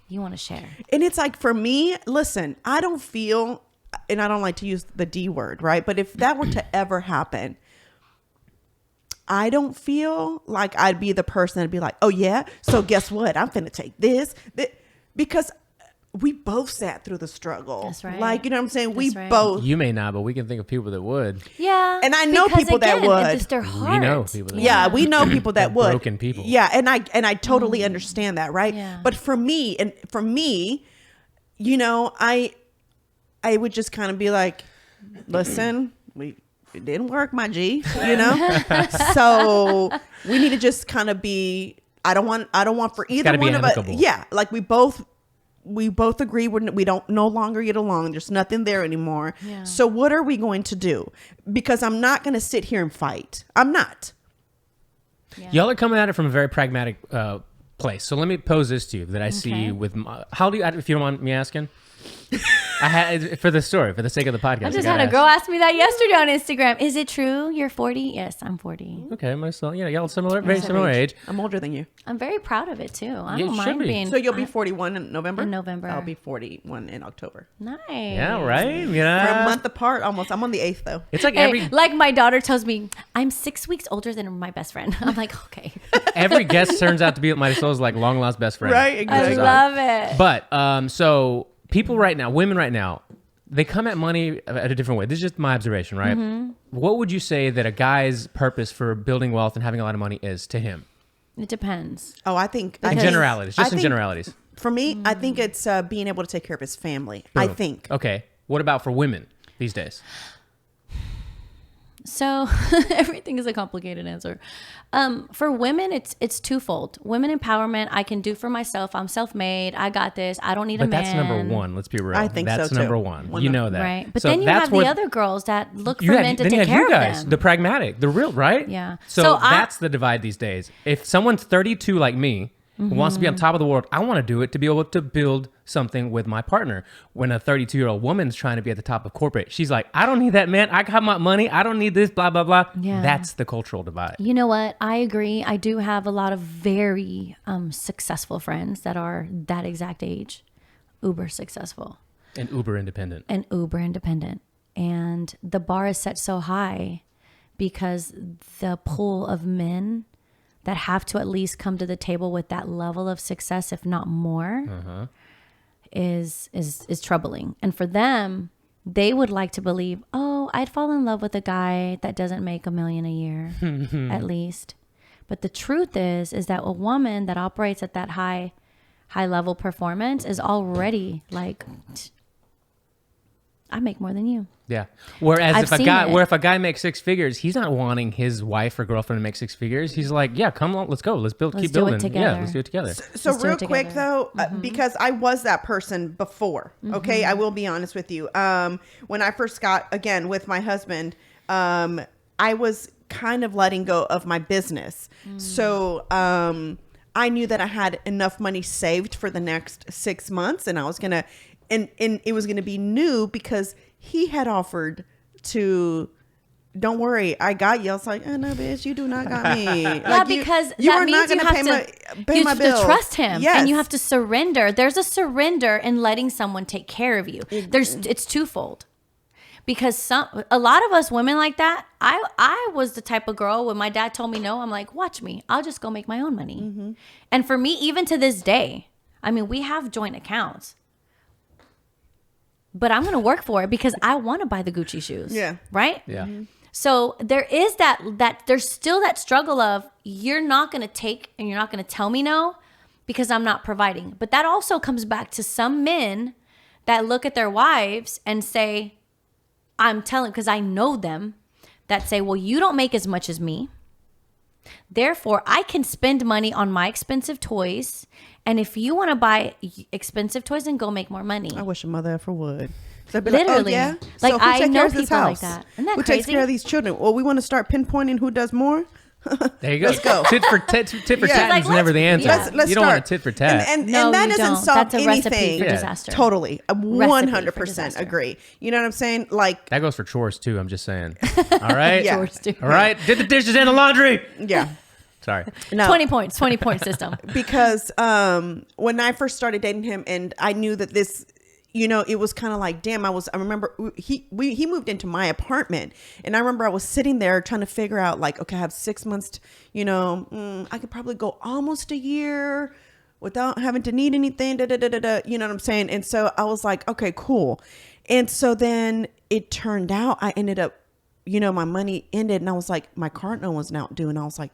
you want to share. And it's like, for me, listen, I don't feel, and I don't like to use the D word, right? But if that were to ever happen, I don't feel like I'd be the person that'd be like, oh yeah, so guess what? I'm finna take this. Because we both sat through the struggle. That's right. Like, you know what I'm saying? We That's right. both. You may not, but we can think of people that would. Yeah. And I know because people that again, would. It's just their heart. We know people that Yeah, we know people that would. Broken people. Yeah, and I totally understand that, right? Yeah. But for me, I would just kind of be like, listen, it didn't work, my G, So we need to just kind of be. I don't want for either gotta be one of us. amicable. Yeah, like we both agree we don't no longer get along. There's nothing there anymore. Yeah. So what are we going to do? Because I'm not going to sit here and fight. I'm not. Yeah. Y'all are coming at it from a very pragmatic place. So let me pose this to you that I see with how do you, if you don't mind me asking? I had for the sake of the podcast. I just had a girl ask me that yesterday on Instagram. Is it true you're 40? Yes, I'm 40. Okay, myself. Yeah, y'all similar, very similar age. I'm older than you. I'm very proud of it too. I You don't should mind be. being. So you'll be 41 in November? In November. I'll be 41 in October. Nice. Yeah, right. We're Yeah, a month apart almost. I'm on the 8th though. it's like Hey, like my daughter tells me, I'm 6 weeks older than my best friend. I'm like, okay. every guest turns out to be my soul's like long lost best friend. Right, I exactly. love it. But so people right now, women right now, they come at money at a different way. This is just my observation, right? Mm-hmm. What would you say that a guy's purpose for building wealth and having a lot of money is to him? It depends. Oh, I think In generalities, just I in think- generalities. For me, I think it's being able to take care of his family. Boom. I think. Okay. What about for women these days? So everything is a complicated answer. For women, it's twofold. Women empowerment, I can do for myself. I'm self-made. I got this. I don't need a But man. that's number one. Let's be real. I think that's so, too. number one. You know that. Right. But So then you that's have the what- other girls that look for You men to then you take have care you guys, of them. the pragmatic, the real, right? Yeah. So, So that's the divide these days. If someone's 32 like me, who wants to be on top of the world, I want to do it to be able to build something with my partner. When a 32-year-old woman's trying to be at the top of corporate, she's like, I don't need that, man. I got my money. I don't need this, blah, blah, blah. Yeah. That's the cultural divide. You know what? I agree. I do have a lot of very successful friends that are that exact age, uber successful And uber independent. and uber independent. And the bar is set so high because the pool of men that have to at least come to the table with that level of success, if not more, is troubling. And for them, they would like to believe, oh, I'd fall in love with a guy that doesn't make $1 million a year, at least. But the truth is that a woman that operates at that high level performance is already like, I make more than you. Yeah. Whereas I've if a guy makes six figures, he's not wanting his wife or girlfriend to make six figures. He's like, yeah, come on, let's go. Let's keep building. Together. Yeah, let's do it together. So real quick though, because I was that person before, okay, I will be honest with you. When I first got, again, with my husband, I was kind of letting go of my business. So, I knew that I had enough money saved for the next 6 months, and I was going to, and it was going to be new because he had offered to, don't worry, I got you. I was like, oh no, bitch, you do not got me. Yeah, because you are not going to pay my bills. To trust him, yes. And you have to surrender. There's a surrender in letting someone take care of you. It's twofold. Because a lot of us women like that, I was the type of girl when my dad told me no, I'm like, watch me. I'll just go make my own money. And for me, even to this day, I mean, we have joint accounts. But I'm going to work for it because I want to buy the Gucci shoes. Yeah. Right? Yeah. So there is that there's still that struggle of you're not going to take and you're not going to tell me no because I'm not providing. But that also comes back to some men that look at their wives and say, I'm telling, because I know them, that say, well, you don't make as much as me. Therefore, I can spend money on my expensive toys. And if you want to buy expensive toys, then go make more money. I wish a mother ever would. So Literally. Like, oh, yeah? Like, so I know people like that. Isn't that who crazy? takes care of these children? Well, we want to start pinpointing who does more. There you go. Let's go. Tit for tat Yeah. is never the answer. Let's you don't start. want a tit for tat. And No, that you doesn't don't. solve That's a anything. recipe for Yeah. disaster. Totally. I Recipe for 100% disaster. agree. You know what I'm saying? Like, That goes for chores too. I'm just saying. All right. Yeah. Chores too. All right. Did the dishes and the laundry. yeah. Sorry. No. 20 point system. Because when I first started dating him, and I knew that this, you know, it was kind of like, damn, I remember he moved into my apartment, and I remember I was sitting there trying to figure out, like, okay, I have 6 months to, you know, I could probably go almost a year without having to need anything, you know what I'm saying? And so I was like, okay, cool. And so then it turned out I ended up, you know, my money ended, and I was like, my car note was not due, and I was like,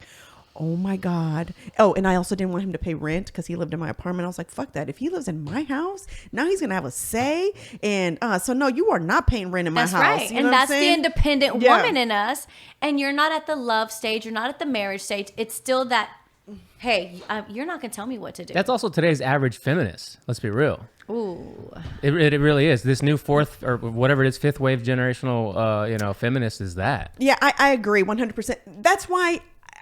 oh my God. Oh, and I also didn't want him to pay rent because he lived in my apartment. I was like, fuck that. If he lives in my house, now he's going to have a say. And so no, you are not paying rent in my That's house. right. You know And what that's I'm the saying? independent Yeah. woman in us. And you're not at the love stage. You're not at the marriage stage. It's still that, hey, you're not going to tell me what to do. That's also today's average feminist. Let's be real. Ooh. It really is. This new fourth or whatever it is, fifth wave generational, feminist is that. Yeah, I agree 100%.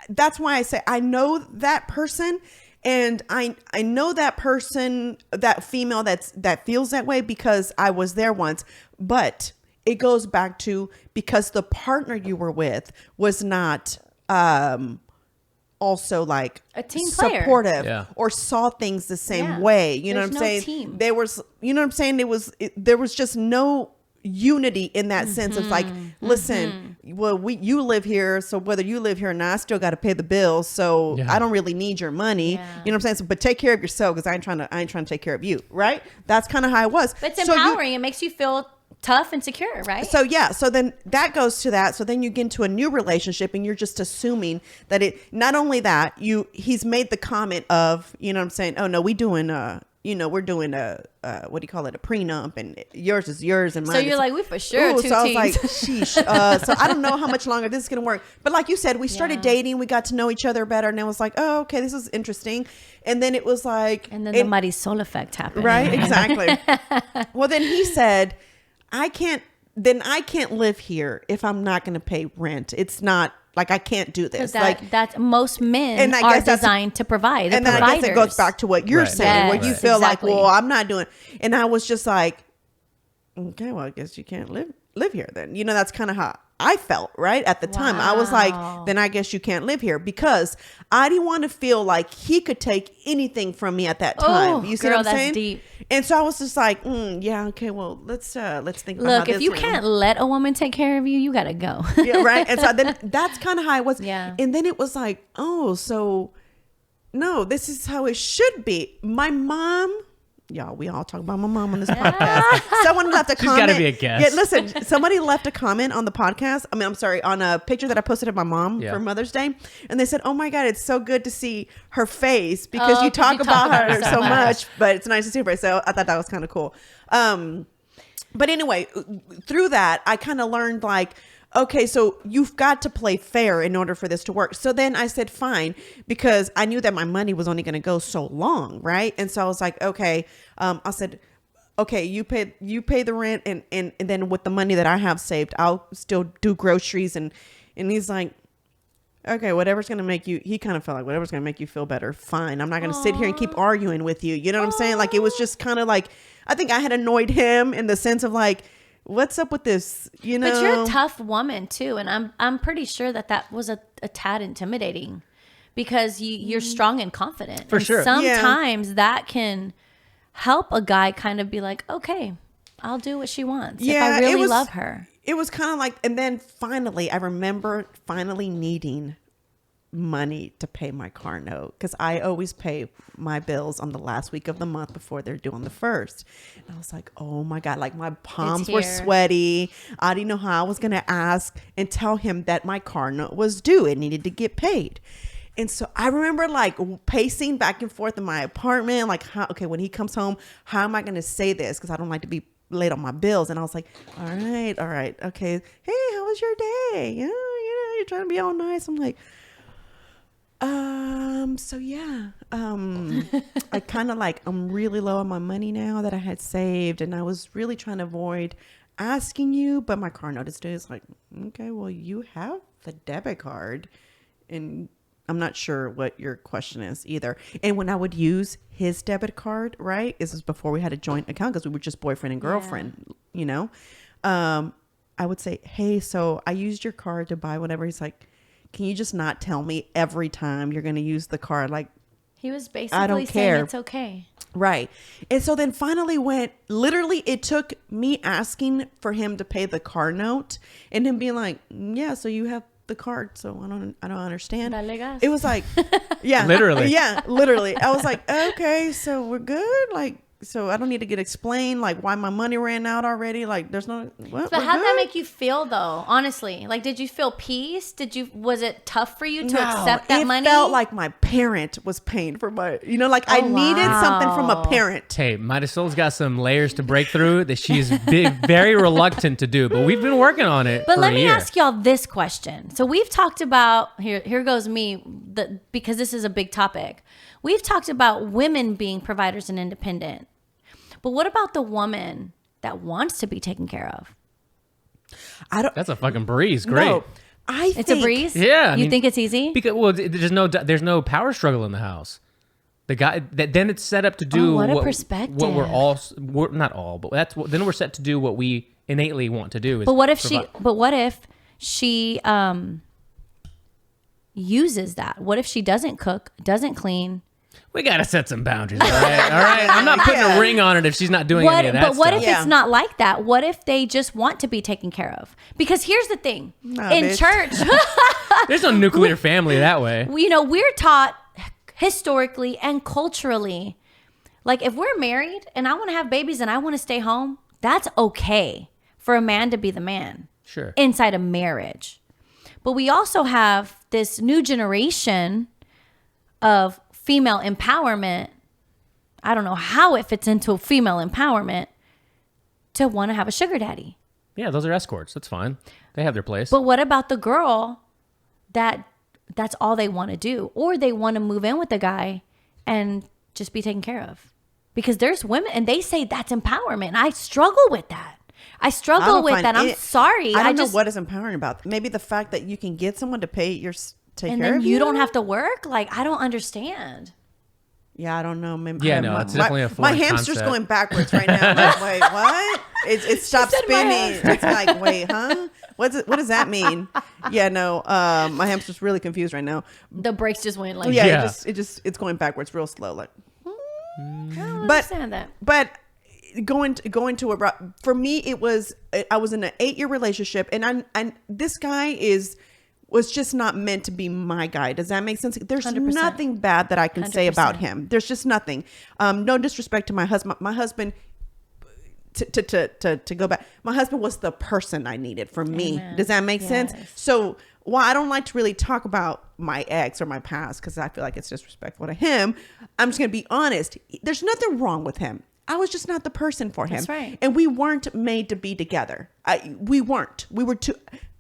That's why I say I know that person, and I know that person, that female that feels that way because I was there once. But it goes back to because the partner you were with was not also like A team player. supportive Yeah. or saw things the same Yeah. way. You know There's what I'm no saying? team. There was, you know what I'm saying? There was just no unity in that sense of like, listen, well, you live here, so whether you live here or not, I still got to pay the bills, so Yeah. I don't really need your money. Yeah. You know what I'm saying? So, but take care of yourself because I ain't trying to take care of you, right? That's kind of how it was. But it's So empowering. It makes you feel tough and secure, right? So yeah, so then that goes to that. So then you get into a new relationship, and you're just assuming that it. Not only that, he's made the comment of, you know what I'm saying? Oh no, we're doing we're doing a what do you call it? A prenup, and yours is yours and mine. So you're is, like, we for sure Ooh, two so I was teams. like, sheesh. So I don't know how much longer this is gonna work. But like you said, we started dating, we got to know each other better, and it was like, oh, okay, this is interesting. And then it was like, and then the Marisol effect happened. right, exactly. Well, then he said, I can't live here if I'm not going to pay rent. It's not like I can't do this. That's most men And I are guess that's- designed to provide. They're and then I guess it goes back to what you're Right. saying, where Yes, you feel exactly. like, well, I'm not doing. And I was just like, okay, well, I guess you can't live here then. You know, that's kind of I felt, right? At the time, I was like, then I guess you can't live here, because I didn't want to feel like he could take anything from me at that time. You see what I'm saying? Deep. And so I was just like, yeah, okay, well, let's think about Look, how if you can't let a woman take care of you, you got to go. Yeah, right? And so then that's kind of how it was. Yeah. And then it was like, oh, so no, this is how it should be. My mom... Y'all, we all talk about my mom on this podcast. Someone left a comment. She's got to be a guest. Yeah, listen, somebody left a comment on the podcast. I'm sorry, on a picture that I posted of my mom for Mother's Day. And they said, oh my God, it's so good to see her face, because you talk about her so much, but it's nice to see her face. So I thought that was kind of cool. But anyway, through that, I kind of learned like, okay, so you've got to play fair in order for this to work. So then I said, fine, because I knew that my money was only going to go so long, right? And so I was like, okay, I said, okay, you pay the rent, and then with the money that I have saved, I'll still do groceries. And he's like, okay, whatever's going to make you, he kind of felt like whatever's going to make you feel better, fine. I'm not going to sit here and keep arguing with you. You know what I'm saying? Like, it was just kind of like, I think I had annoyed him in the sense of like, what's up with this? You know, but you're a tough woman too, and I'm pretty sure that was a tad intimidating, because you're strong and confident. For and sure. Sometimes that can help a guy kind of be like, okay, I'll do what she wants. If I really love her. It was kind of like, and then finally, I remember finally needing money to pay my car note, because I always pay my bills on the last week of the month before they're due on the 1st. And I was like, oh my God, like my palms were sweaty. I didn't know how I was going to ask and tell him that my car note was due. It needed to get paid. And so I remember like pacing back and forth in my apartment, like, okay, when he comes home, how am I going to say this? Because I don't like to be late on my bills. And I was like, all right, okay. Hey, how was your day? Yeah, you're trying to be all nice. I'm like, so yeah, I kind of like, I'm really low on my money now that I had saved, and I was really trying to avoid asking you, but my car note is due. It's like, okay, well, you have the debit card, and I'm not sure what your question is either. And when I would use his debit card, right, this was before we had a joint account, because we were just boyfriend and girlfriend, you know, I would say, hey, so I used your card to buy whatever. He's like, can you just not tell me every time you're going to use the card? Like, he was basically I don't saying care. it's okay. Right. And so then finally literally it took me asking for him to pay the car note and him being like, yeah, so you have the card. So I don't understand. It was like, yeah, literally. Yeah, literally. I was like, okay, so we're good. Like, so I don't need to get explained like why my money ran out already. Like, there's no. What, so how'd that make you feel though? Honestly, like, did you feel peace? Was it tough for you to accept that money? It felt like my parent was paying for my, like I needed something from a parent. Hey, Marisol's got some layers to break through that she's very reluctant to do, but we've been working on it. But let me ask y'all this question. So we've talked about, here goes me, because this is a big topic. We've talked about women being providers and independent. But what about the woman that wants to be taken care of? That's a fucking breeze. Great. No, it's a breeze? Yeah. You think it's easy? Because there's no power struggle in the house. The guy then it's set up to do what a perspective. What we're not all, but then we're set to do what we innately want to do. But what if she uses that? What if she doesn't cook, doesn't clean? We got to set some boundaries, all right? All right? I'm not putting a ring on it if she's not doing any of that But what stuff. if it's not like that? What if they just want to be taken care of? Because here's the thing. In church... There's no nuclear family that way. We're taught historically and culturally, like, if we're married and I want to have babies and I want to stay home, that's okay for a man to be the man. Sure. Inside a marriage. But we also have this new generation of female empowerment. I don't know how it fits into female empowerment to want to have a sugar daddy. Yeah, those are escorts. That's fine. They have their place. But what about the girl that's all they want to do? Or they want to move in with the guy and just be taken care of? Because there's women and they say that's empowerment. And I struggle with that. I'm sorry. I don't know what is empowering about that. Maybe the fact that you can get someone to take care of you. And then you don't have to work. Like, I don't understand. Yeah, I don't know. Maybe, Yeah, no, it's definitely a foreign my hamster's concept. going backwards right now. I'm like, wait, what? It stopped spinning. It's like, wait, huh? What does that mean? Yeah, no. My hamster's really confused right now. The brakes just went like. Yeah, it's going backwards real slow. Like, I don't understand that. But going to a for me, it was I was in an 8-year relationship, and this guy was just not meant to be my guy. Does that make sense? There's 100%. nothing bad that I can say about him. There's just nothing. No disrespect to my husband. My husband, to go back, my husband was the person I needed for me. Amen. Does that make sense? So while I don't like to really talk about my ex or my past, because I feel like it's disrespectful to him, I'm just going to be honest. There's nothing wrong with him. I was just not the person for him. That's right. And we weren't made to be together. We weren't.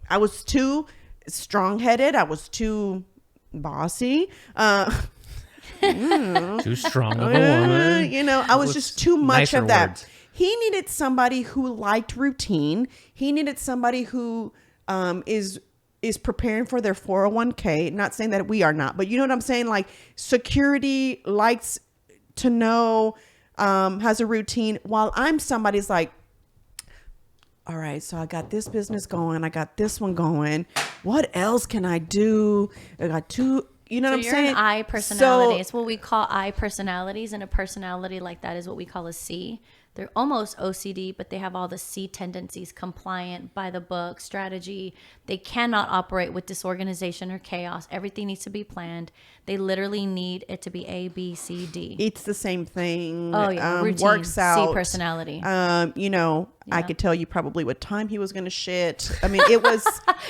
I was too strong-headed. I was too bossy. Too strong of a woman. I was just too much of that. Words. He needed somebody who liked routine. He needed somebody who is preparing for their 401k. Not saying that we are not, but you know what I'm saying? Like security, likes to know, has a routine, while I'm somebody's like, all right, so I got this business going. I got this one going. What else can I do? I got two, you know what I'm saying? You're an I personality. It's what we call I personalities. And a personality like that is what we call a C. They're almost OCD, but they have all the C tendencies: compliant, by the book, strategy. They cannot operate with disorganization or chaos. Everything needs to be planned. They literally need it to be A, B, C, D. It's the same thing. Oh, yeah. Routine. Works out. C personality. I could tell you probably what time he was going to shit. I mean, it was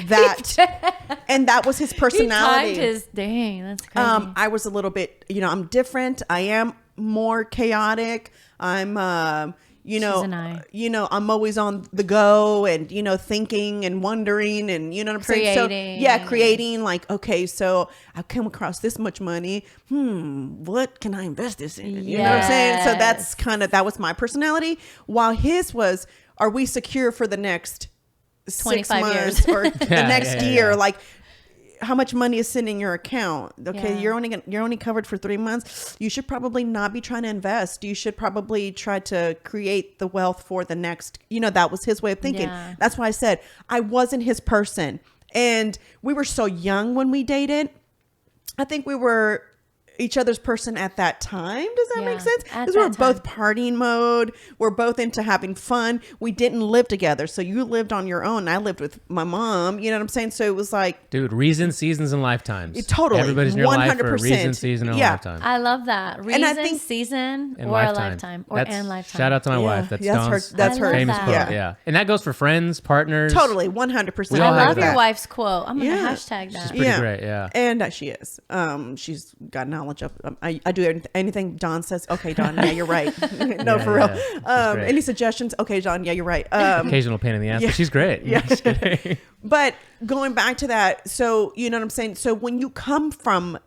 that. And that was his personality. He timed his, dang, that's crazy. I was a little bit, I'm different. I am more chaotic. I'm, She's an I. I'm always on the go and, thinking and wondering and, you know what I'm saying? So, creating like, okay, so I come across this much money. What can I invest this in? You know what I'm saying? So that's that was my personality. While his was, are we secure for the next 6 months or the next year? Yeah. Like, how much money is sitting in your account? Okay, you're only covered for 3 months. You should probably not be trying to invest. You should probably try to create the wealth for the next. That was his way of thinking. Yeah. That's why I said I wasn't his person, and we were so young when we dated. I think we were each other's person at that time. Does that make sense? Because we were both partying mode. We're both into having fun. We didn't live together. So you lived on your own. I lived with my mom. You know what I'm saying? So it was like, dude, reasons, seasons, and lifetimes. Totally. Everybody's in your 100%. Life for a reason, season, and a lifetime. I love that. Reason, and I think, season, or lifetime. A lifetime. And lifetime. Shout out to my wife. That's her famous quote. Yeah. And that goes for friends, partners. Totally. 100%. I love your wife's quote. I'm going to hashtag that. She's pretty great. Yeah. And she is. She's got knowledge of, I do anything Dawn says. Okay, Dawn, yeah, you're right. No, for real. Any suggestions? Okay, Dawn, yeah, you're right. Occasional pain in the ass, but she's great. Yeah. But going back to that, so you know what I'm saying? So when you come from,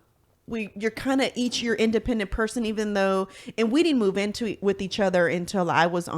you're kind of each your independent person, even though, and we didn't move into with each other until I was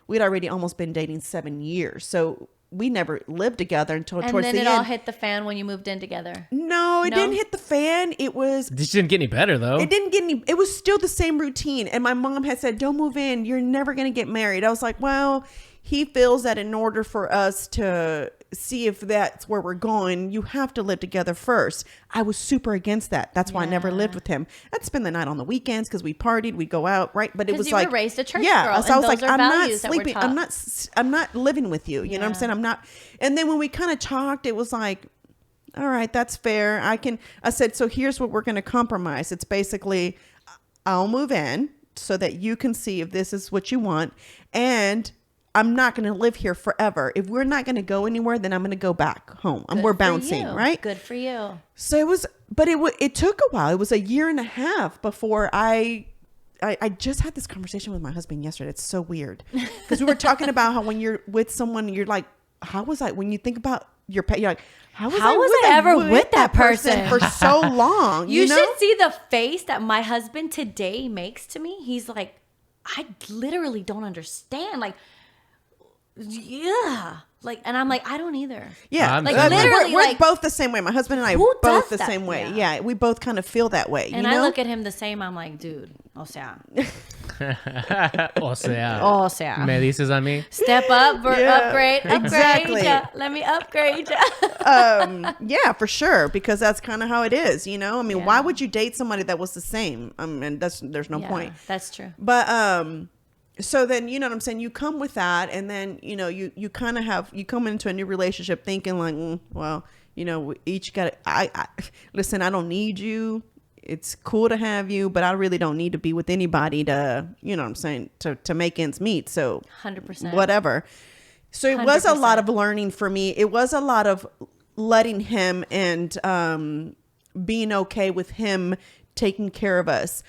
we'd already almost been dating 7 years. So we never lived together until towards the end. And then it all hit the fan when you moved in together. No, it didn't hit the fan. It was... This didn't get any better, though. It didn't get any... It was still the same routine. And my mom had said, don't move in. You're never going to get married. I was like, well, he feels that in order for us to see if that's where we're going, you have to live together first. I was super against that. That's why I never lived with him. I'd spend the night on the weekends because we partied, we'd go out, right? But it was like, you were raised a church girl. So I was like, I'm not sleeping. I'm not living with you. You know what I'm saying? I'm not. And then when we kind of talked, it was like, all right, that's fair. I said, so here's what we're going to compromise. It's basically, I'll move in so that you can see if this is what you want. And I'm not going to live here forever. If we're not going to go anywhere, then I'm going to go back home. We're bouncing, right? Good for you. So it was, but it took a while. It was a year and a half before I just had this conversation with my husband yesterday. It's so weird because we were talking about how when you're with someone, you're like, how was I, when you think about your pet, you're like, how was I ever with that person for so long? You should see the face that my husband today makes to me. He's like, I literally don't understand. Like, yeah. Like, and I'm like, I don't either. Yeah, Like, literally, we're like, both the same way. My husband and I who are both does the that? same way. Yeah. Yeah, we both kind of feel that way. And I look at him the same. I'm like, dude, o sea, Me dices a mí. step up, upgrade, exactly. ya. Let me upgrade ya. Yeah, for sure, because that's kind of how it is. I mean, Yeah. why would you date somebody that was the same? And there's no point. That's true. But so then, you know what I'm saying? You come with that, and then, you kind of you come into a new relationship thinking like, well, we each got, listen, I don't need you. It's cool to have you, but I really don't need to be with anybody to, you know what I'm saying, to make ends meet. So 100%. whatever. So it was a 100%. lot of learning for me. It was a lot of letting him and being okay with him taking care of us.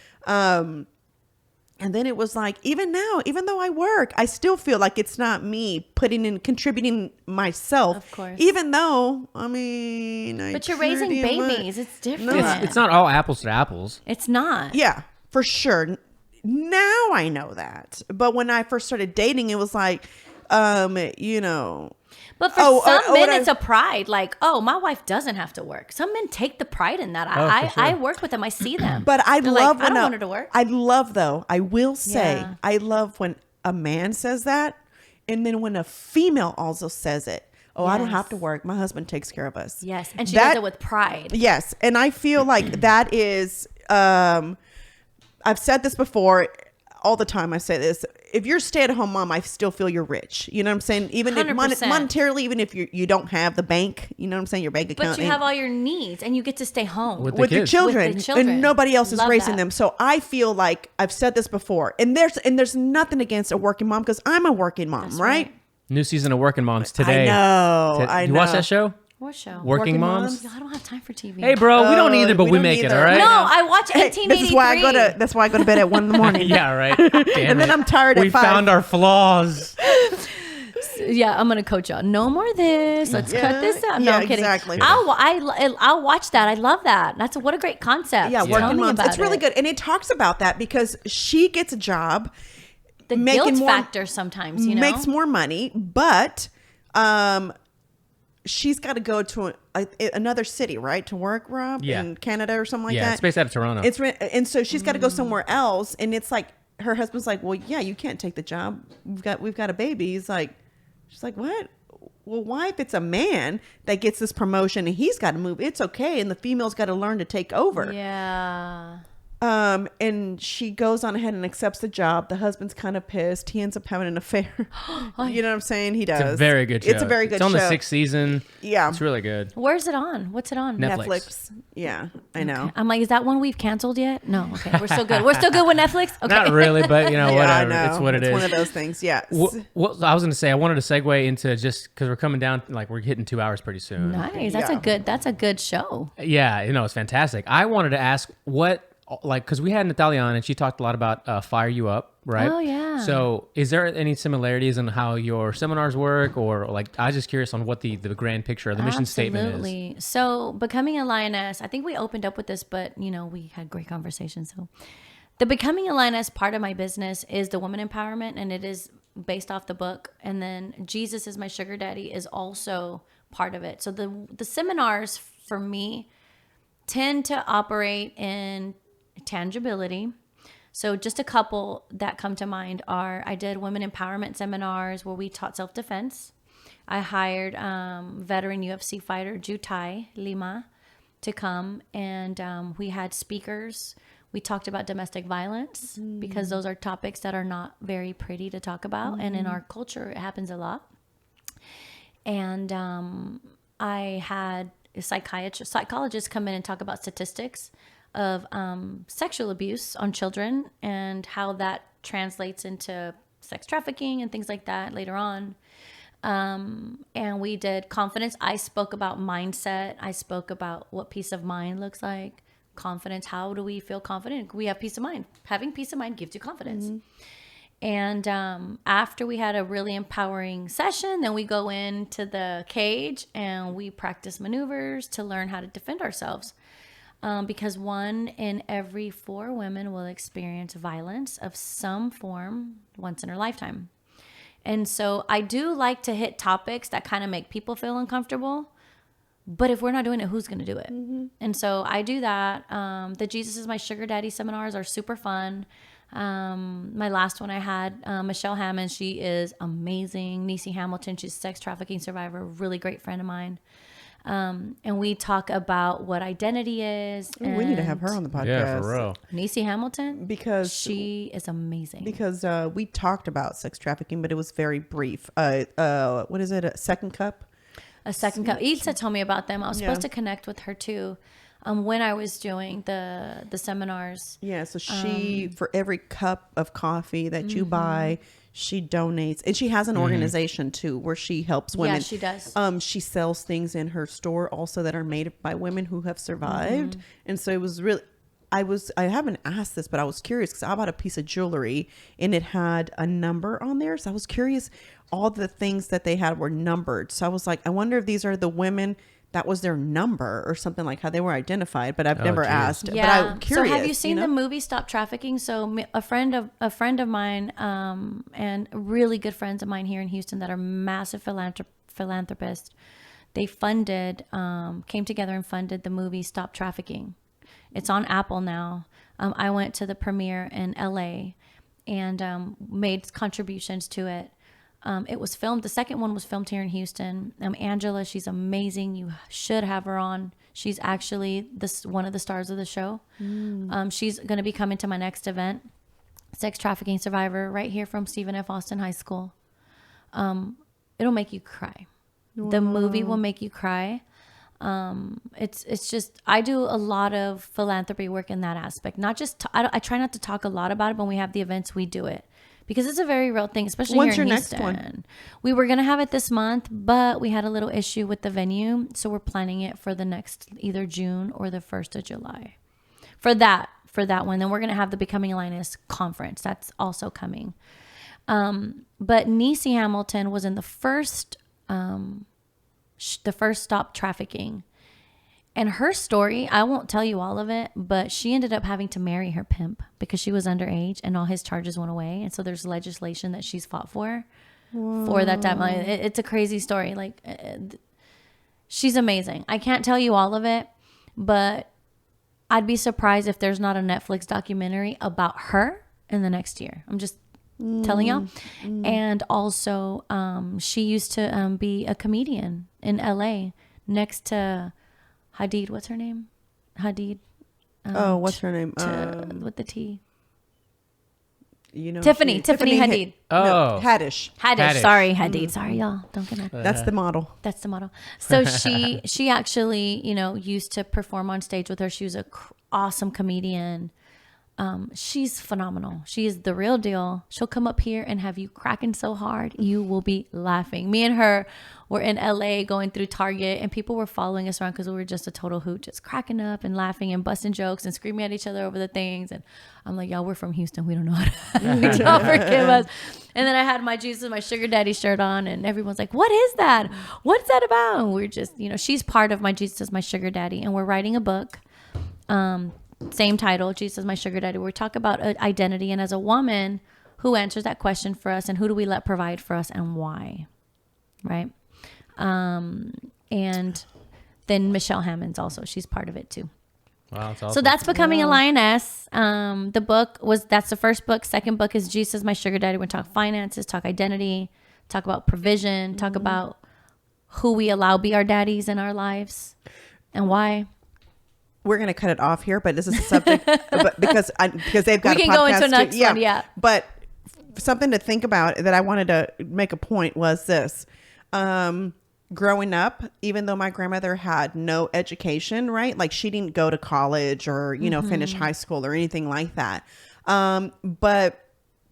And then it was like, even now, even though I work, I still feel like it's not me contributing myself. Of course. Even though, I mean, But you're raising babies. It's different. It's not all apples to apples. It's not. Yeah, for sure. Now I know that. But when I first started dating, it was like, But for some men, it's a pride. Like, oh, my wife doesn't have to work. Some men take the pride in that. for sure. I work with them. I see them. But I They're love like, I don't want her to work. I love, though, I will say, Yeah. I love when a man says that. And then when a female also says it. Oh, I don't Yes. have to work. My husband takes care of us. Yes. And she does it with pride. Yes. And I feel like that is, I've said this before all the time. I say this. If you're a stay-at-home mom, I still feel you're rich. You know what I'm saying? Even if 100%. monetarily, even if you don't have the bank, you know what I'm saying? Your bank account. But you have all your needs and you get to stay home. With with the your kids. children, With the children. and nobody else is Love raising that. them. So I feel like I've said this before, and there's nothing against a working mom because I'm a working mom, That's right? New season of Working Moms today. I know. You watch that show? What show? Working Moms? I don't have time for TV. Hey, bro, we don't either, but we we don't make it, either. all right? No, I watch Hey, 1883. that's why I go to bed at 1 a.m. Yeah, right. And then I'm tired at We 5. found our flaws. Yeah, I'm gonna coach y'all. No more this. Let's cut this out. No, Yeah, I'm kidding. exactly. I'll watch that. I love that. What a great concept. Yeah, Tell working me moms. about It's really it. good, and it talks about that because she gets a job, The making guilt more- factor sometimes, makes more money, but she's got to go to another city, right, to work, Rob, Yeah. in Canada or something like Yeah, that. it's based out of Toronto. And so she's got to go somewhere else, and it's like her husband's like, well, yeah, you can't take the job. We've got a baby. She's like, what? Well, why if it's a man that gets this promotion and he's got to move? It's okay, and the female's got to learn to take over. Yeah. And she goes on ahead and accepts the job. The husband's kind of pissed. He ends up having an affair. You know what I'm saying? He does. It's a very good show. It's a very good It's on show. the 6th season. Yeah. It's really good. Where's it on? What's it on? Netflix. Yeah, I know. I'm like, is that one we've canceled yet? No. Okay, we're still good. We're still good with Netflix. Okay. Not really, but Yeah, I whatever. know. It's what it is. It's one of those things. Yes. Well, I was going to say, I wanted to segue into just because we're coming down, like we're hitting 2 hours pretty soon. Nice. Yeah. That's a good show. Yeah, it's fantastic. I wanted to ask because we had Natalia on and she talked a lot about Fire You Up, right? Oh, yeah. So is there any similarities in how your seminars work, or like, I was just curious on what the grand picture or the mission statement is? Absolutely. So becoming a lioness, I think we opened up with this, but we had great conversations. So the becoming a lioness part of my business is the woman empowerment, and it is based off the book. And then Jesus is my sugar daddy is also part of it. So the seminars for me tend to operate in tangibility. So just a couple that come to mind are, I did women empowerment seminars where we taught self-defense. I hired veteran UFC fighter Jutai Lima to come, and we had speakers. We talked about domestic violence because those are topics that are not very pretty to talk about. And in our culture, it happens a lot. And I had a psychologist come in and talk about statistics of sexual abuse on children and how that translates into sex trafficking and things like that later on. And we did confidence. I spoke about mindset. I spoke about what peace of mind looks like. Confidence. How do we feel confident? We have peace of mind. Having peace of mind gives you confidence. And after we had a really empowering session, then we go into the cage and we practice maneuvers to learn how to defend ourselves. Because 1 in every 4 women will experience violence of some form once in her lifetime. And so I do like to hit topics that kind of make people feel uncomfortable. But if we're not doing it, who's going to do it? And so I do that. The Jesus is My Sugar Daddy seminars are super fun. My last one I had, Michelle Hammond, she is amazing. Niecy Hamilton, she's a sex trafficking survivor, really great friend of mine. And we talk about what identity is. Ooh, we need to have her on the podcast. Yeah, for real. Niecy Hamilton, because she is amazing. Because we talked about sex trafficking, but it was very brief. What is it? A second cup? A second cup. Issa told me about them. I was supposed to connect with her too. When I was doing the seminars. Yeah, so she, for every cup of coffee that you buy, she donates. And she has an organization too where she helps women. Yeah, she does. She sells things in her store also that are made by women who have survived. And so it was really, I haven't asked this, but I was curious because I bought a piece of jewelry and it had a number on there. So I was curious, all the things that they had were numbered. So I was like, I wonder if these are the women that was their number or something, like how they were identified, but I've never asked. Yeah. But I'm curious. So have you seen the movie Stop Trafficking? So a friend of mine, and really good friends of mine here in Houston that are massive philanthropists, they funded, came together and funded the movie Stop Trafficking. It's on Apple now. I went to the premiere in LA and made contributions to it. It was filmed. The second one was filmed here in Houston. Angela, she's amazing. You should have her on. She's actually one of the stars of the show. She's going to be coming to my next event. Sex trafficking survivor right here from Stephen F. Austin High School. It'll make you cry. Wow. The movie will make you cry. It's just, I do a lot of philanthropy work in that aspect. Not just, I try not to talk a lot about it, but when we have the events, we do it. Because it's a very real thing, especially When's here in your Houston. next one? We were going to have it this month, but we had a little issue with the venue. So we're planning it for the next either June or the 1st of July. For that one. Then we're going to have the Becoming a Lioness conference. That's also coming. But Niecy Hamilton was in the first Stop Trafficking. And her story, I won't tell you all of it, but she ended up having to marry her pimp because she was underage and all his charges went away. And so there's legislation that she's fought for that time. It's a crazy story. Like, she's amazing. I can't tell you all of it, but I'd be surprised if there's not a Netflix documentary about her in the next year. I'm just telling y'all. And also, she used to be a comedian in LA next to Hadid. What's her name? Hadid. What's her name? With the T. You know, Tiffany Hadid. No, Haddish. Sorry, Hadid. Sorry, y'all. Don't get mad. That's the model. That's the model. So she actually, used to perform on stage with her. She was a awesome comedian. She's phenomenal. She is the real deal. She'll come up here and have you cracking so hard you will be laughing. Me and her were in LA going through Target and people were following us around because we were just a total hoot, just cracking up and laughing and busting jokes and screaming at each other over the things. And I'm like, y'all, we're from Houston. We don't know how to y'all forgive us. And then I had my Jesus, my sugar daddy shirt on and everyone's like, what is that? What's that about? And we're just, she's part of my Jesus, my sugar daddy. And we're writing a book. Same title, Jesus, my sugar daddy. We talk about identity and as a woman, who answers that question for us and who do we let provide for us and why, right? And then Michelle Hammond's also, she's part of it too. Wow, that's awesome. So that's Becoming a Lioness. The book that's the first book. Second book is Jesus, my sugar daddy. We talk finances, talk identity, talk about provision, talk about who we allow be our daddies in our lives and why. We're going to cut it off here, but this is a subject but because they've got we can a podcast go into the next too. one. Yeah. But something to think about that I wanted to make a point was this. Growing up, even though my grandmother had no education, right? Like she didn't go to college or, finish high school or anything like that. But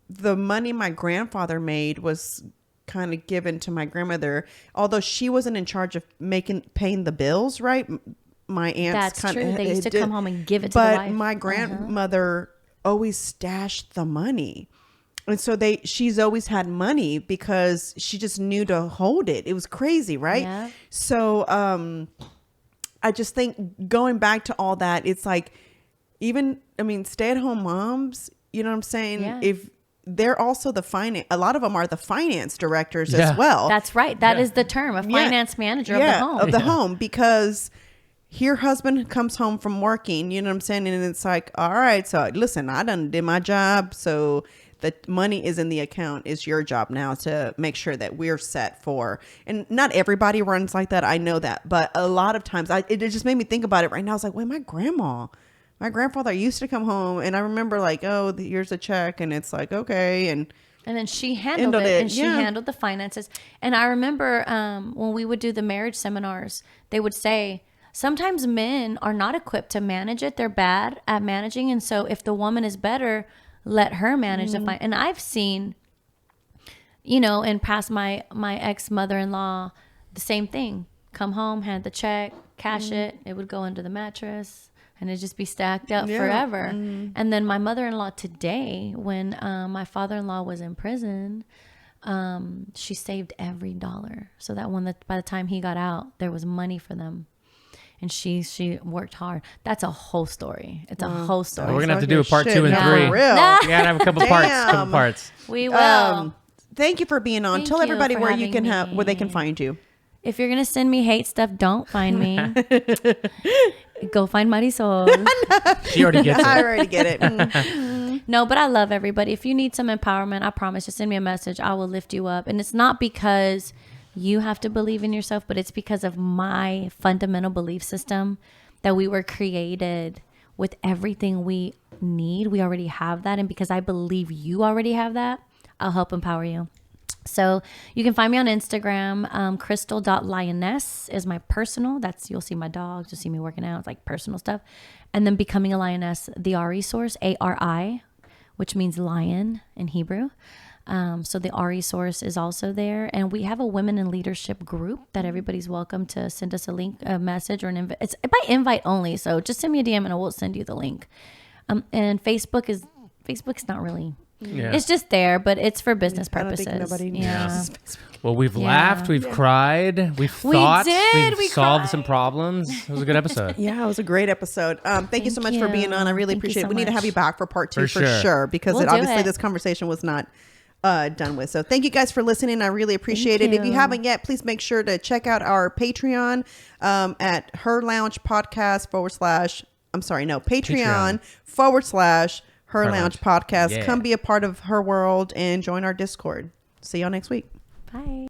the money my grandfather made was kind of given to my grandmother, although she wasn't in charge of paying the bills, right? My aunts That's true. They used to come home and give it to the wife. But my grandmother always stashed the money. And so she's always had money because she just knew to hold it. It was crazy, right? Yeah. So I just think going back to all that, it's like stay-at-home moms, you know what I'm saying? Yeah. If they're also a lot of them are the finance directors as well. That's right. That is the term, a finance manager of the home. Of the home, because your husband comes home from working, you know what I'm saying? And it's like, all right, so listen, I done did my job. So the money is in the account. It's your job now to make sure that we're set for, and not everybody runs like that. I know that, but a lot of times it just made me think about it right now. I was like, wait, my grandfather used to come home and I remember like, oh, here's a check. And it's like, okay. And then she handled it. And she handled the finances. And I remember when we would do the marriage seminars, they would say, sometimes men are not equipped to manage it. They're bad at managing. And so if the woman is better, let her manage the finance. And I've seen, in past my ex-mother-in-law, the same thing. Come home, hand the check, cash it. It would go under the mattress and it'd just be stacked up forever. And then my mother-in-law today, when my father-in-law was in prison, she saved every dollar. So that by the time he got out, there was money for them. And she worked hard. That's a whole story. It's a whole story. We're gonna have to do a part 2 and 3. We gotta have a couple parts. We will. Thank you for being on. Tell everybody where they can find you. If you're gonna send me hate stuff, don't find me. Go find Marisol. She already gets it. I already get it. No, but I love everybody. If you need some empowerment, I promise, just send me a message. I will lift you up. And it's not because you have to believe in yourself, but it's because of my fundamental belief system that we were created with everything we need. We already have that. And because I believe you already have that, I'll help empower you. So you can find me on Instagram. Crystal.lioness is my personal. You'll see my dogs. You'll see me working out. It's like personal stuff. And then Becoming a Lioness, the RE source, ARI, which means lion in Hebrew. So the RE source is also there. And we have a women in leadership group that everybody's welcome to send us a link, a message, or an invite. It's by invite only. So just send me a DM and I will send you the link. And Facebook's not really, it's just there, but it's for business purposes. I don't think nobody knows. Well, we've laughed, we've cried, we've thought, we've solved some problems. It was a good episode. Yeah, it was a great episode. Thank you so much for being on. I really appreciate it. We need to have you back for part 2 for sure, because obviously this conversation was not done with. So thank you guys for listening. I really appreciate it. If you haven't yet, please make sure to check out our Patreon at HERR Lounge Podcast Patreon.com/HERR Lounge Podcast. Come be a part of her world and join our Discord. See y'all next week. Bye.